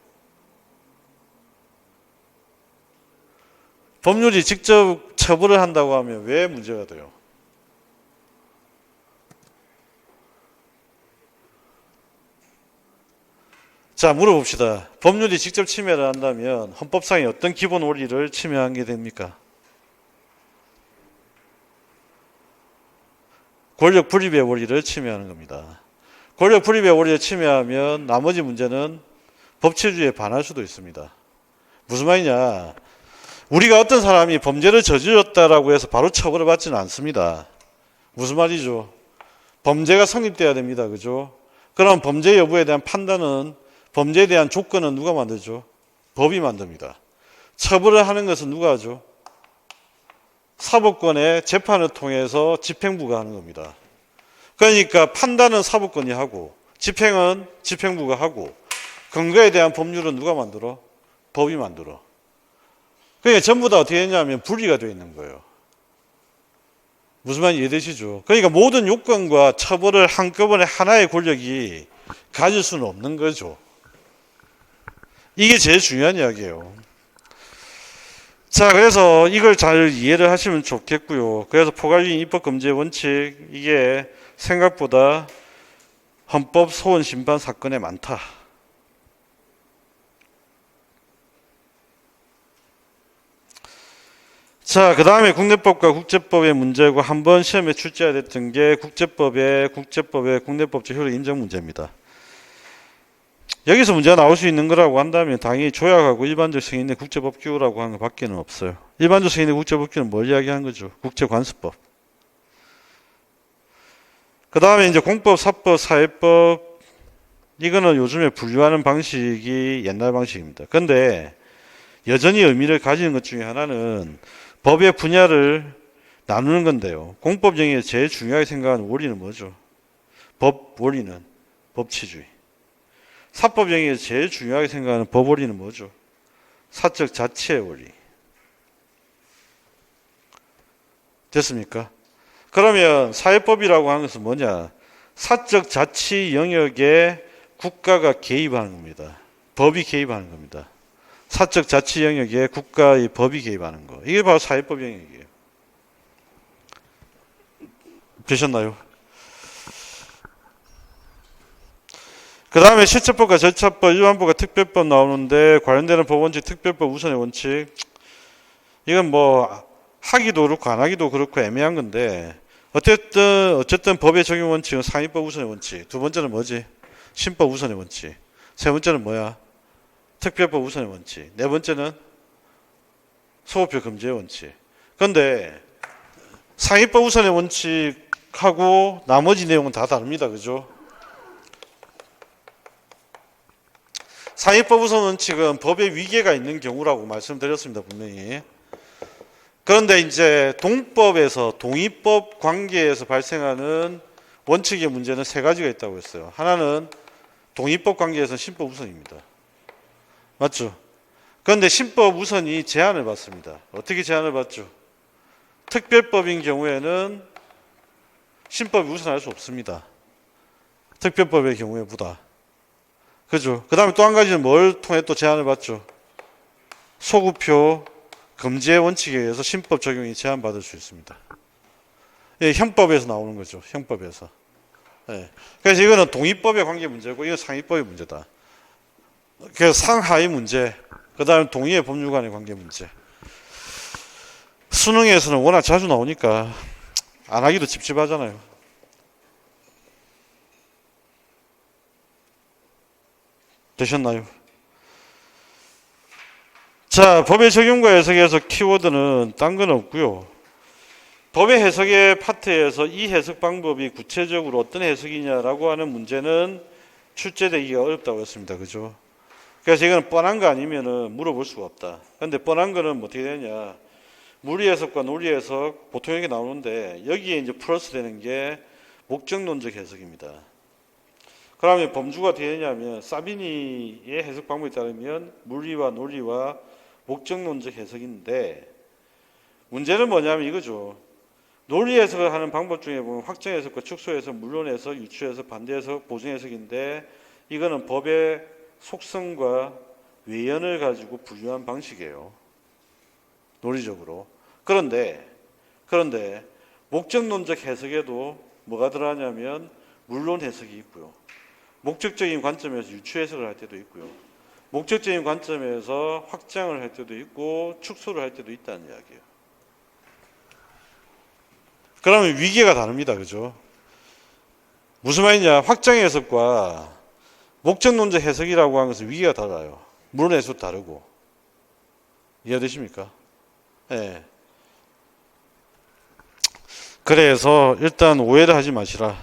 법률이 직접 처벌을 한다고 하면 왜 문제가 돼요? 자, 물어봅시다. 법률이 직접 침해를 한다면 헌법상의 어떤 기본 원리를 침해한 게 됩니까? 권력 분립의 원리를 침해하는 겁니다. 권력 분립의 원리를 침해하면 나머지 문제는 법치주의에 반할 수도 있습니다. 무슨 말이냐? 우리가 어떤 사람이 범죄를 저질렀다라고 해서 바로 처벌을 받지는 않습니다. 무슨 말이죠? 범죄가 성립돼야 됩니다. 그죠? 그럼 범죄 여부에 대한 판단은 범죄에 대한 조건은 누가 만들죠? 법이 만듭니다. 처벌을 하는 것은 누가 하죠? 사법권의 재판을 통해서 집행부가 하는 겁니다. 그러니까 판단은 사법권이 하고 집행은 집행부가 하고 근거에 대한 법률은 누가 만들어? 법이 만들어. 그러니까 전부 다 어떻게 했냐면 분리가 되어 있는 거예요. 무슨 말인지 이해되시죠? 그러니까 모든 요건과 처벌을 한꺼번에 하나의 권력이 가질 수는 없는 거죠. 이게 제일 중요한 이야기예요. 자, 그래서 이걸 잘 이해를 하시면 좋겠고요. 그래서 포괄적인 입법금지의 원칙, 이게 생각보다 헌법 소원 심판 사건에 많다. 자, 그 다음에 국내법과 국제법의 문제고 한번 시험에 출제가 됐던 게 국제법의 국내법적 효력 인정 문제입니다. 여기서 문제가 나올 수 있는 거라고 한다면 당연히 조약하고 일반적 승인의 국제법규라고 하는 것밖에는 없어요. 일반적 승인의 국제법규는 뭘 이야기하는 거죠? 국제관습법. 그 다음에 이제 공법, 사법, 사회법, 이거는 요즘에 분류하는 방식이 옛날 방식입니다. 근데 여전히 의미를 가지는 것 중에 하나는 법의 분야를 나누는 건데요. 공법 정의에 제일 중요하게 생각하는 원리는 뭐죠? 법 원리는 법치주의. 사법 정의에서 제일 중요하게 생각하는 법 원리는 뭐죠? 사적 자치의 원리. 됐습니까? 그러면 사회법이라고 하는 것은 뭐냐? 사적 자치 영역에 국가가 개입하는 겁니다. 법이 개입하는 겁니다. 사적 자치 영역에 국가의 법이 개입하는 거. 이게 바로 사회법 영역이에요. 되셨나요? 그 다음에 실체법과 절차법, 일반법과 특별법 나오는데 관련되는 법원칙, 특별법 우선의 원칙. 이건 뭐 하기도 그렇고 안 하기도 그렇고 애매한 건데 어쨌든 법의 적용 원칙은 상위법 우선의 원칙. 두 번째는 뭐지? 신법 우선의 원칙. 세 번째는 뭐야? 특별법 우선의 원칙. 네 번째는 소급표 금지의 원칙. 그런데 상위법 우선의 원칙하고 나머지 내용은 다 다릅니다. 그죠? 상위법 우선 원칙은 법에 위계가 있는 경우라고 말씀드렸습니다. 분명히. 그런데 이제 동법에서 동의법 관계에서 발생하는 원칙의 문제는 세 가지가 있다고 했어요. 하나는 동의법 관계에서 신법 우선입니다. 맞죠? 그런데 신법 우선이 제한을 받습니다. 어떻게 제한을 받죠? 특별법인 경우에는 신법이 우선할 수 없습니다. 특별법의 경우에보다. 그죠? 그 다음에 또 한 가지는 뭘 통해 또 제한을 받죠? 소급표 금지의 원칙에 의해서 신법 적용이 제한받을 수 있습니다. 예, 형법에서 나오는 거죠. 형법에서. 예. 그래서 이거는 동의법의 관계 문제고 이건 상위법의 문제다. 그래서 상하위 문제, 그 다음에 동의의 법률 간의 관계 문제. 수능에서는 워낙 자주 나오니까 안 하기도 찝찝하잖아요. 되셨나요? 자, 법의 적용과 해석에서 키워드는 딴 건 없고요. 법의 해석의 파트에서 이 해석 방법이 구체적으로 어떤 해석이냐라고 하는 문제는 출제되기가 어렵다고 했습니다. 그죠? 그래서 이거는 뻔한 거 아니면은 물어볼 수가 없다. 그런데 뻔한 거는 어떻게 되냐? 무리 해석과 논리 해석 보통 이렇게 나오는데 여기에 이제 플러스 되는 게 목적론적 해석입니다. 그러면 범주가 어떻게 되냐면 사비니의 해석 방법에 따르면 물리와 논리와 목적론적 해석인데 문제는 뭐냐면 이거죠. 논리 해석을 하는 방법 중에 보면 확정 해석과 축소 해석, 물론 해석, 유추 해석, 반대 해석, 보증 해석인데 이거는 법의 속성과 외연을 가지고 분류한 방식이에요. 논리적으로. 그런데 목적론적 해석에도 뭐가 들어가냐면 물론 해석이 있고요. 목적적인 관점에서 유추 해석을 할 때도 있고요. 목적적인 관점에서 확장을 할 때도 있고 축소를 할 때도 있다는 이야기예요. 그러면 위계가 다릅니다. 그죠? 무슨 말이냐? 확장 해석과 목적론적 해석이라고 하는 것은 위계가 달라요. 물론 해석도 다르고. 이해되십니까? 네. 그래서 일단 오해를 하지 마시라.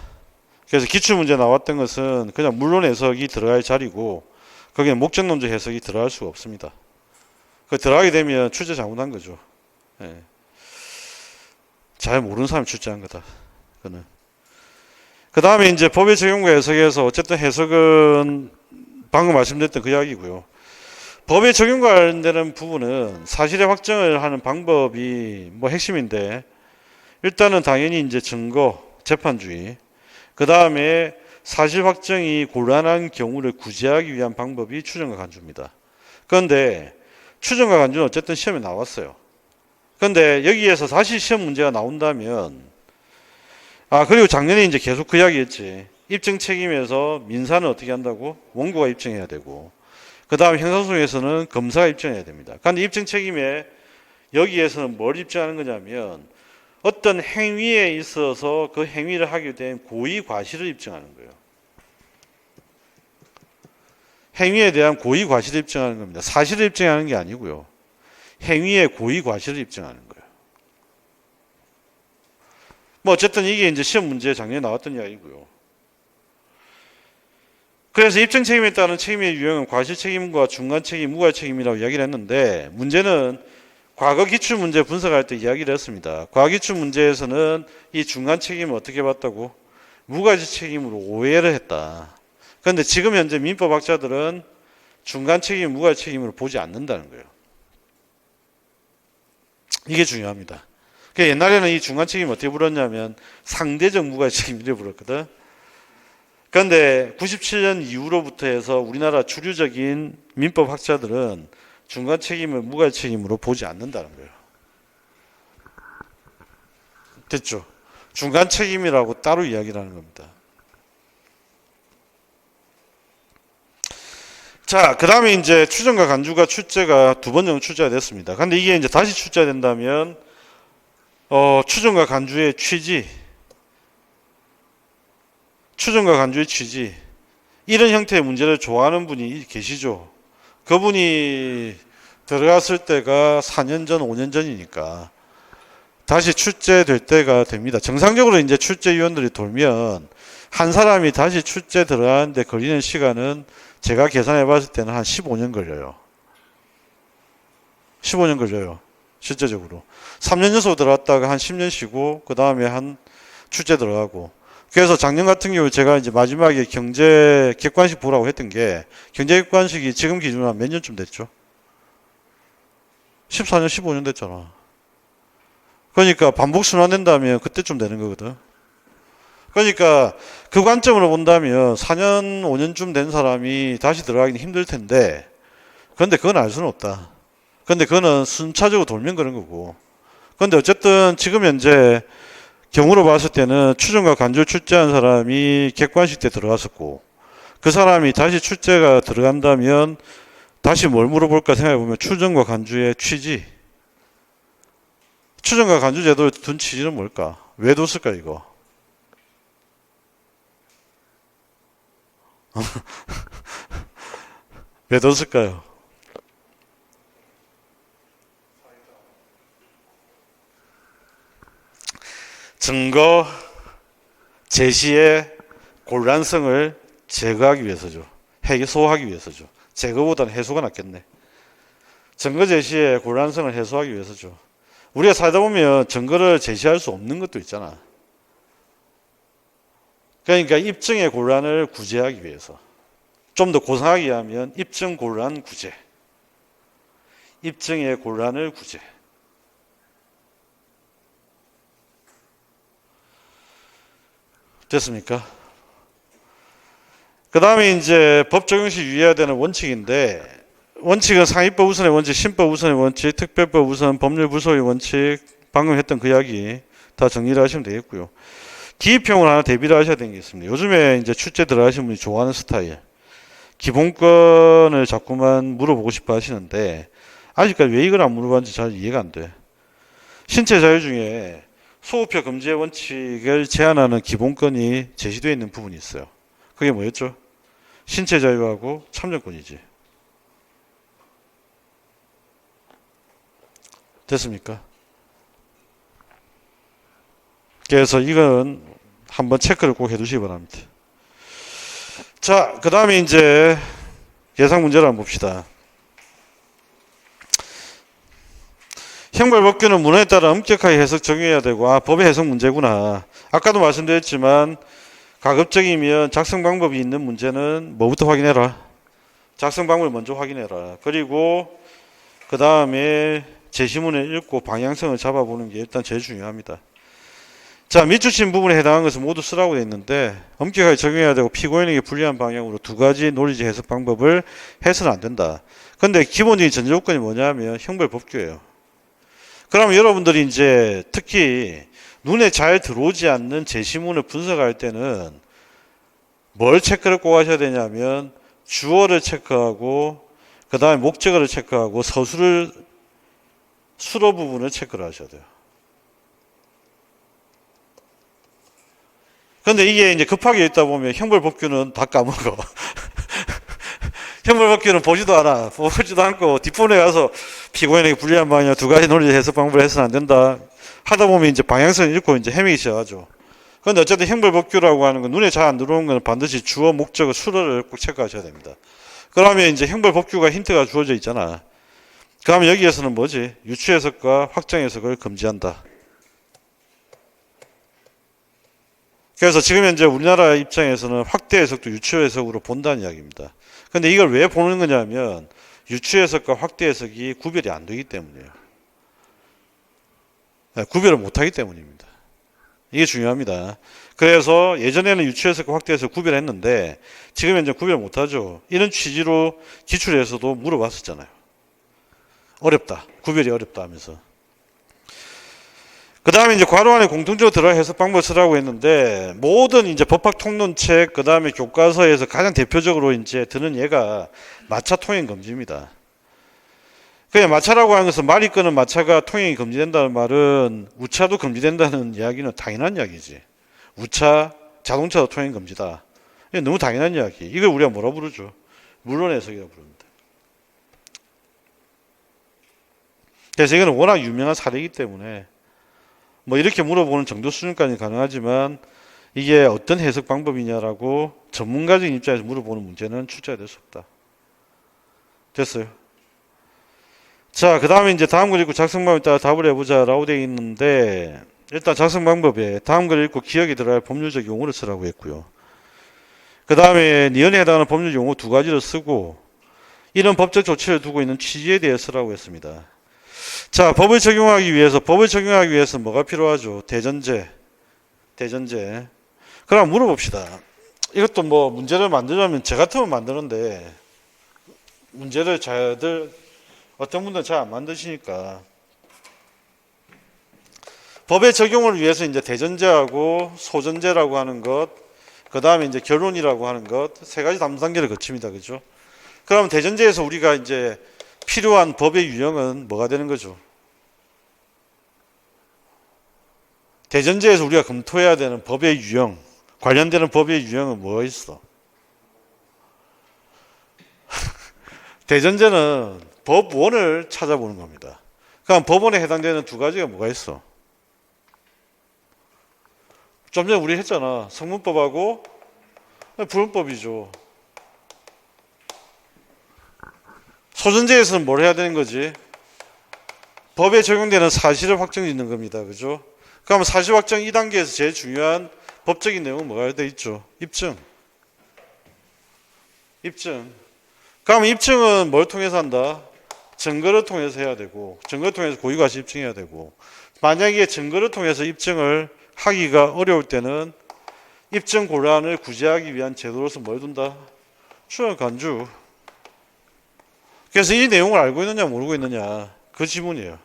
그래서 기출문제 나왔던 것은 그냥 물론 해석이 들어갈 자리고 거기에 목적론적 해석이 들어갈 수가 없습니다. 그 들어가게 되면 출제 잘못한 거죠. 예. 잘 모르는 사람이 출제한 거다. 그는. 그 다음에 이제 법의 적용과 해석에서 어쨌든 해석은 방금 말씀드렸던 그 이야기고요. 법의 적용과 관련되는 부분은 사실의 확정을 하는 방법이 뭐 핵심인데, 일단은 당연히 이제 증거, 재판주의, 그 다음에 사실 확정이 곤란한 경우를 구제하기 위한 방법이 추정과 간주입니다. 그런데 추정과 간주는 어쨌든 시험에 나왔어요. 그런데 여기에서 다시 시험 문제가 나온다면, 그리고 작년에 이제 계속 그 이야기했지. 입증 책임에서 민사는 어떻게 한다고? 원고가 입증해야 되고, 그 다음 형사소송에서는 검사가 입증해야 됩니다. 그런데 입증 책임에 여기에서는 뭘 입증하는 거냐면, 어떤 행위에 있어서 그 행위를 하게 된 고의 과실을 입증하는 거예요. 행위에 대한 고의 과실을 입증하는 겁니다. 사실을 입증하는 게 아니고요. 행위의 고의 과실을 입증하는 거예요. 뭐 어쨌든 이게 이제 시험 문제에 작년에 나왔던 이야기고요. 그래서 입증 책임에 따른 책임의 유형은 과실 책임과 중간 책임, 무과 책임이라고 이야기를 했는데, 문제는 과거 기출 문제 분석할 때 이야기를 했습니다. 과거 기출 문제에서는 이 중간 책임을 어떻게 봤다고? 무과실 책임으로 오해를 했다. 그런데 지금 현재 민법학자들은 중간 책임, 무과실 책임으로 보지 않는다는 거예요. 이게 중요합니다. 옛날에는 이 중간 책임 어떻게 불렀냐면 상대적 무과실 책임 이렇게 불렀거든. 그런데 97년 이후로부터 해서 우리나라 주류적인 민법학자들은 중간 책임을 무과실 책임으로 보지 않는다는 거예요. 됐죠? 중간 책임이라고 따로 이야기를 하는 겁니다. 자, 그 다음에 이제 추정과 간주가 출제가 두 번 정도 출제가 됐습니다. 근데 이게 이제 다시 출제가 된다면, 추정과 간주의 취지, 추정과 간주의 취지, 이런 형태의 문제를 좋아하는 분이 계시죠. 그분이 들어갔을 때가 4년 전, 5년 전이니까 다시 출제될 때가 됩니다. 정상적으로 이제 출제위원들이 돌면 한 사람이 다시 출제 들어가는데 걸리는 시간은 제가 계산해 봤을 때는 한 15년 걸려요. 15년 걸려요. 실제적으로. 3년 연속 들어갔다가 한 10년 쉬고 그 다음에 한 출제 들어가고. 그래서 작년 같은 경우 제가 이제 마지막에 경제 객관식 보라고 했던 게, 경제 객관식이 지금 기준으로 한 몇 년쯤 됐죠? 14년, 15년 됐잖아. 그러니까 반복 순환된다면 그때쯤 되는 거거든. 그러니까 그 관점으로 본다면 4년, 5년쯤 된 사람이 다시 들어가기는 힘들 텐데, 그런데 그건 알 수는 없다. 그런데 그거는 순차적으로 돌면 그런 거고. 그런데 어쨌든 지금 현재 경우로 봤을 때는 추정과 간주를 출제한 사람이 객관식 때 들어갔었고, 그 사람이 다시 출제가 들어간다면 다시 뭘 물어볼까 생각해보면 추정과 간주의 취지, 추정과 간주 제도를 둔 취지는 뭘까? 왜 뒀을까 이거? 왜 뒀을까요? 증거 제시의 곤란성을 제거하기 위해서죠. 해소하기 위해서죠. 제거보다는 해소가 낫겠네. 증거 제시의 곤란성을 해소하기 위해서죠. 우리가 살다 보면 증거를 제시할 수 없는 것도 있잖아. 그러니까 입증의 곤란을 구제하기 위해서. 좀 더 고상하게 하면 입증 곤란 구제. 입증의 곤란을 구제. 됐습니까? 그 다음에 이제 법 적용 시 유의해야 되는 원칙인데, 원칙은 상위법 우선의 원칙, 신법 우선의 원칙, 특별법 우선, 법률 불소의 원칙, 방금 했던 그 이야기 다 정리를 하시면 되겠고요. 기입형을 하나 대비를 하셔야 되는 게 있습니다. 요즘에 이제 출제 들어가시는 분이 좋아하는 스타일. 기본권을 자꾸만 물어보고 싶어 하시는데, 아직까지 왜 이걸 안 물어봤는지 잘 이해가 안 돼. 신체 자유 중에 소우표 금지의 원칙을 제한하는 기본권이 제시되어 있는 부분이 있어요. 그게 뭐였죠? 신체 자유하고 참정권이지. 됐습니까? 그래서 이건 한번 체크를 꼭 해두시기 바랍니다. 자, 그 다음에 이제 예상 문제를 한번 봅시다. 형벌법규는 문헌에 따라 엄격하게 해석 적용해야 되고, 법의 해석 문제구나. 아까도 말씀드렸지만 가급적이면 작성 방법이 있는 문제는 뭐부터 확인해라? 작성 방법을 먼저 확인해라. 그리고 그 다음에 제시문을 읽고 방향성을 잡아보는 게 일단 제일 중요합니다. 자, 밑줄친 부분에 해당하는 것을 모두 쓰라고 되어 있는데 엄격하게 적용해야 되고 피고인에게 불리한 방향으로 두 가지 논리적 해석 방법을 해서는 안 된다. 근데 기본적인 전제 조건이 뭐냐면 형벌법규예요. 그러면 여러분들이 이제 특히 눈에 잘 들어오지 않는 제시문을 분석할 때는 뭘 체크를 꼭 하셔야 되냐면 주어를 체크하고 그 다음에 목적어를 체크하고 수로 부분을 체크를 하셔야 돼요. 근데 이게 이제 급하게 읽다 보면 형벌법규는 다 까먹어. 형벌법규는 보지도 않고 뒷부분에 가서 피고인에게 불리한 방향 두 가지 논리 해석 방법을 해서는 안 된다. 하다 보면 이제 방향성을 잃고 이제 헤매기 시작하죠. 그런데 어쨌든 형벌법규라고 하는 건 눈에 잘 안 들어오는 건 반드시 주어, 목적어, 수로를 꼭 체크하셔야 됩니다. 그러면 이제 형벌법규가 힌트가 주어져 있잖아. 그러면 여기에서는 뭐지? 유추 해석과 확정 해석을 금지한다. 그래서 지금 현재 우리나라 입장에서는 확대 해석도 유추 해석으로 본다는 이야기입니다. 근데 이걸 왜 보는 거냐면 유추 해석과 확대 해석이 구별이 안 되기 때문이에요. 구별을 못하기 때문입니다. 이게 중요합니다. 그래서 예전에는 유추 해석과 확대 해석 구별했는데 지금 현재 구별 못하죠. 이런 취지로 기출에서도 물어봤었잖아요. 어렵다. 구별이 어렵다 하면서. 그 다음에 이제 괄호 안에 공통적으로 들어갈 해석 방법을 쓰라고 했는데 모든 이제 법학 통론책 그 다음에 교과서에서 가장 대표적으로 이제 드는 예가 마차 통행 금지입니다. 그냥 마차라고 하는 것은 말이 끄는 마차가 통행이 금지된다는 말은 우차도 금지된다는 이야기는 당연한 이야기지. 우차, 자동차도 통행 금지다. 이게 너무 당연한 이야기. 이걸 우리가 뭐라 부르죠? 물론 해석이라고 부릅니다. 그래서 이거는 워낙 유명한 사례이기 때문에 뭐 이렇게 물어보는 정도 수준까지 가능하지만 이게 어떤 해석 방법이냐라고 전문가적인 입장에서 물어보는 문제는 출제가 될 수 없다. 됐어요. 자, 그 다음에 이제 다음 글 읽고 작성 방법에 따라 답을 해보자 라고 되어 있는데 일단 작성 방법에 다음 글 읽고 기억에 들어갈 법률적 용어를 쓰라고 했고요. 그 다음에 니은에 해당하는 법률 용어 두 가지를 쓰고 이런 법적 조치를 두고 있는 취지에 대해 쓰라고 했습니다. 자, 법을 적용하기 위해서 뭐가 필요하죠? 대전제. 그럼 물어봅시다. 이것도 뭐 문제를 만들려면 저 같으면 만드는데 문제를 어떤 분들은 잘 안 만드시니까 법의 적용을 위해서 이제 대전제하고 소전제라고 하는 것, 그 다음에 이제 결론이라고 하는 것 세 가지 담 단계를 거칩니다. 그죠? 그럼 대전제에서 우리가 이제 필요한 법의 유형은 뭐가 되는 거죠? 대전제에서 우리가 검토해야 되는 법의 유형, 관련되는 법의 유형은 뭐가 있어? 대전제는 법원을 찾아보는 겁니다. 그럼 법원에 해당되는 두 가지가 뭐가 있어? 좀 전에 우리 했잖아. 성문법하고 불문법이죠. 소전제에서는 뭘 해야 되는 거지? 법에 적용되는 사실을 확정짓는 겁니다. 그죠? 그럼 사실 확정 2단계에서 제일 중요한 법적인 내용은 뭐가 되어 있죠? 입증. 그럼 입증은 뭘 통해서 한다? 증거를 통해서 해야 되고, 증거를 통해서 고의과시 입증해야 되고, 만약에 증거를 통해서 입증을 하기가 어려울 때는 입증 곤란을 구제하기 위한 제도로서 뭘 둔다? 추론 간주. 그래서 이 내용을 알고 있느냐 모르고 있느냐 그 지문이에요.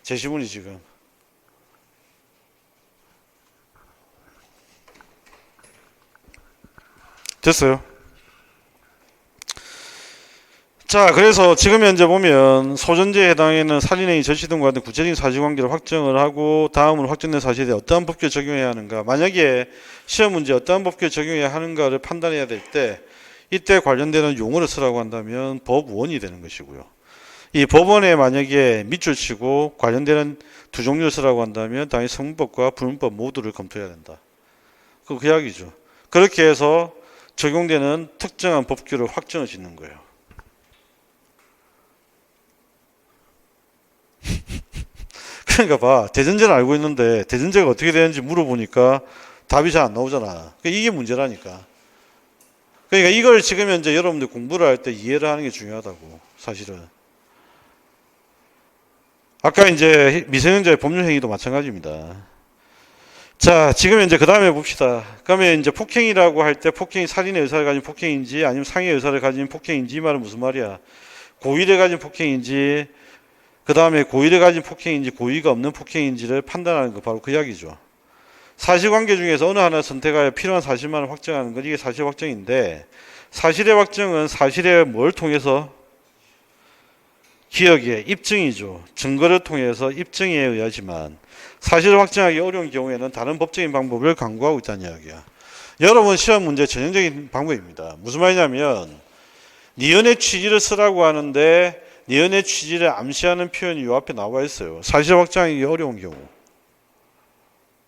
제 지문이 지금. 됐어요? 자, 그래서 지금 현재 보면 소전제에 해당하는 살인행위 절취 등과 같은 구체적인 사실관계를 확정을 하고 다음으로 확정된 사실에 어떠한 법규를 적용해야 하는가, 만약에 시험 문제 어떠한 법규를 적용해야 하는가를 판단해야 될 때 이때 관련되는 용어를 쓰라고 한다면 법원이 되는 것이고요. 이 법원에 만약에 밑줄 치고 관련되는 두 종류를 쓰라고 한다면 당연히 성문법과 불문법 모두를 검토해야 된다. 그 이야기죠. 그렇게 해서 적용되는 특정한 법규를 확정을 짓는 거예요. 그러니까 봐. 대전제는 알고 있는데 대전제가 어떻게 되는지 물어보니까 답이 잘 안 나오잖아. 그러니까 이게 문제라니까. 그러니까 이걸 지금 현재 여러분들 공부를 할 때 이해를 하는 게 중요하다고, 사실은. 아까 이제 미성년자의 법률행위도 마찬가지입니다. 자, 지금 이제 그 다음에 봅시다. 그러면 이제 폭행이라고 할 때 폭행이 살인의 의사를 가진 폭행인지 아니면 상해의 의사를 가진 폭행인지 이 말은 무슨 말이야? 고의를 가진 폭행인지 그 다음에 고의를 가진 폭행인지 고의가 없는 폭행인지를 판단하는 거 바로 그 이야기죠. 사실관계 중에서 어느 하나를 선택하여 필요한 사실만을 확정하는 것, 이게 사실 확정인데, 사실의 확정은 사실의 뭘 통해서? 기억의 입증이죠. 증거를 통해서 입증에 의하지만 사실을 확정하기 어려운 경우에는 다른 법적인 방법을 강구하고 있다는 이야기야. 여러분 시험 문제 전형적인 방법입니다. 무슨 말이냐면 니은의 취지를 쓰라고 하는데 니은의 취지를 암시하는 표현이 이 앞에 나와 있어요. 사실 확정하기 어려운 경우.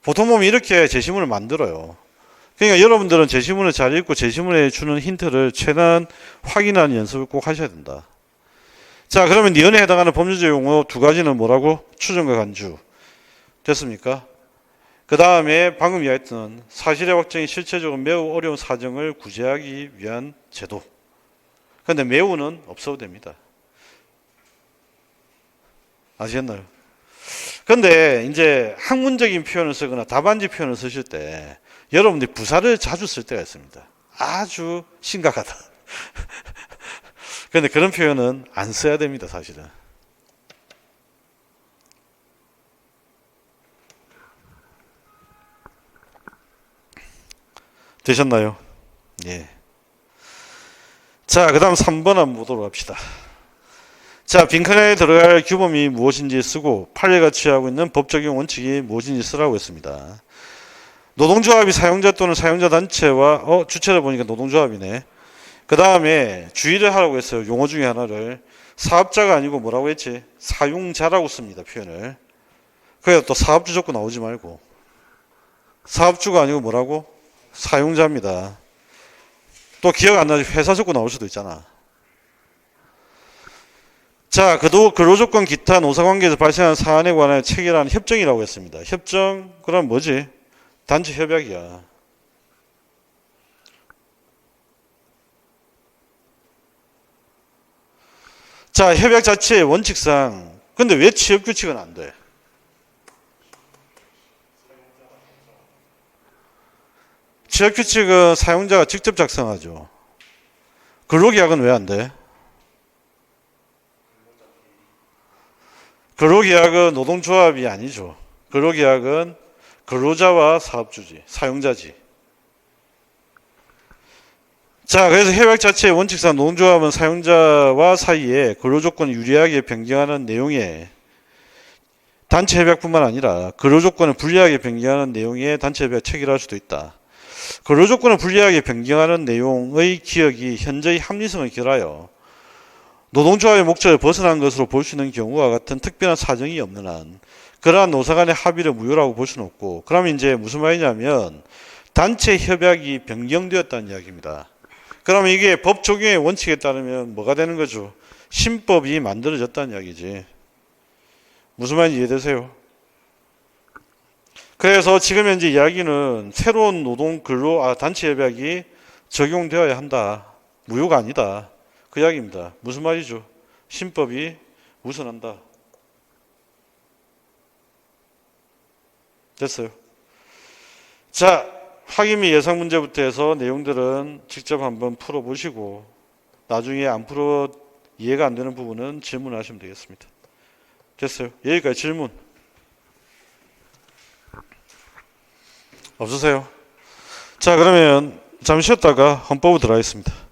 보통 보면 이렇게 제시문을 만들어요. 그러니까 여러분들은 제시문을 잘 읽고 제시문에 주는 힌트를 최대한 확인하는 연습을 꼭 하셔야 된다. 자, 그러면 니은에 해당하는 법률적 용어 두 가지는 뭐라고? 추정과 간주. 됐습니까? 그 다음에 방금 이야기했던 사실의 확정이 실체적으로 매우 어려운 사정을 구제하기 위한 제도. 그런데 매우는 없어도 됩니다. 아시겠나요? 근데 이제 학문적인 표현을 쓰거나 답안지 표현을 쓰실 때 여러분들이 부사를 자주 쓸 때가 있습니다. 아주 심각하다. 그런데 그런 표현은 안 써야 됩니다, 사실은. 되셨나요? 예. 자, 그 다음 3번 한번 보도록 합시다. 자, 빈칸에 들어갈 규범이 무엇인지 쓰고 판례가 취하고 있는 법 적용 원칙이 무엇인지 쓰라고 했습니다. 노동조합이 사용자 또는 사용자 단체와 주체를 보니까 노동조합이네. 그 다음에 주의를 하라고 했어요. 용어 중에 하나를. 사업자가 아니고 뭐라고 했지? 사용자라고 씁니다. 표현을. 그래서 또 사업주 적고 나오지 말고. 사업주가 아니고 뭐라고? 사용자입니다. 또 기억 안 나지? 회사 적고 나올 수도 있잖아. 자, 근로조건 기타 노사관계에서 발생하는 사안에 관한 체결하는 협정이라고 했습니다. 협정, 그럼 뭐지? 단체 협약이야. 자, 협약 자체의 원칙상, 근데 왜 취업규칙은 안 돼? 취업규칙은 사용자가 직접 작성하죠. 근로계약은 왜 안 돼? 근로계약은 노동조합이 아니죠. 근로계약은 근로자와 사업주지, 사용자지. 자, 그래서 협약 자체의 원칙상 노동조합은 사용자와 사이에 근로조건을 유리하게 변경하는 내용의 단체 협약뿐만 아니라 근로조건을 불리하게 변경하는 내용의 단체 협약 체결할 수도 있다. 근로조건을 불리하게 변경하는 내용의 기억이 현저히 합리성을 결하여 노동조합의 목적을 벗어난 것으로 볼 수 있는 경우와 같은 특별한 사정이 없는 한 그러한 노사 간의 합의를 무효라고 볼 수는 없고, 그러면 이제 무슨 말이냐면 단체 협약이 변경되었다는 이야기입니다. 그러면 이게 법 적용의 원칙에 따르면 뭐가 되는 거죠? 신법이 만들어졌다는 이야기지. 무슨 말인지 이해되세요? 그래서 지금 현재 이야기는 새로운 단체 협약이 적용되어야 한다. 무효가 아니다. 그 이야기입니다. 무슨 말이죠? 신법이 우선한다. 됐어요. 자, 확인 및 예상 문제부터 해서 내용들은 직접 한번 풀어보시고 나중에 안 풀어 이해가 안 되는 부분은 질문하시면 되겠습니다. 됐어요. 여기까지 질문. 없으세요? 자, 그러면 잠시 쉬었다가 헌법으로 들어가겠습니다.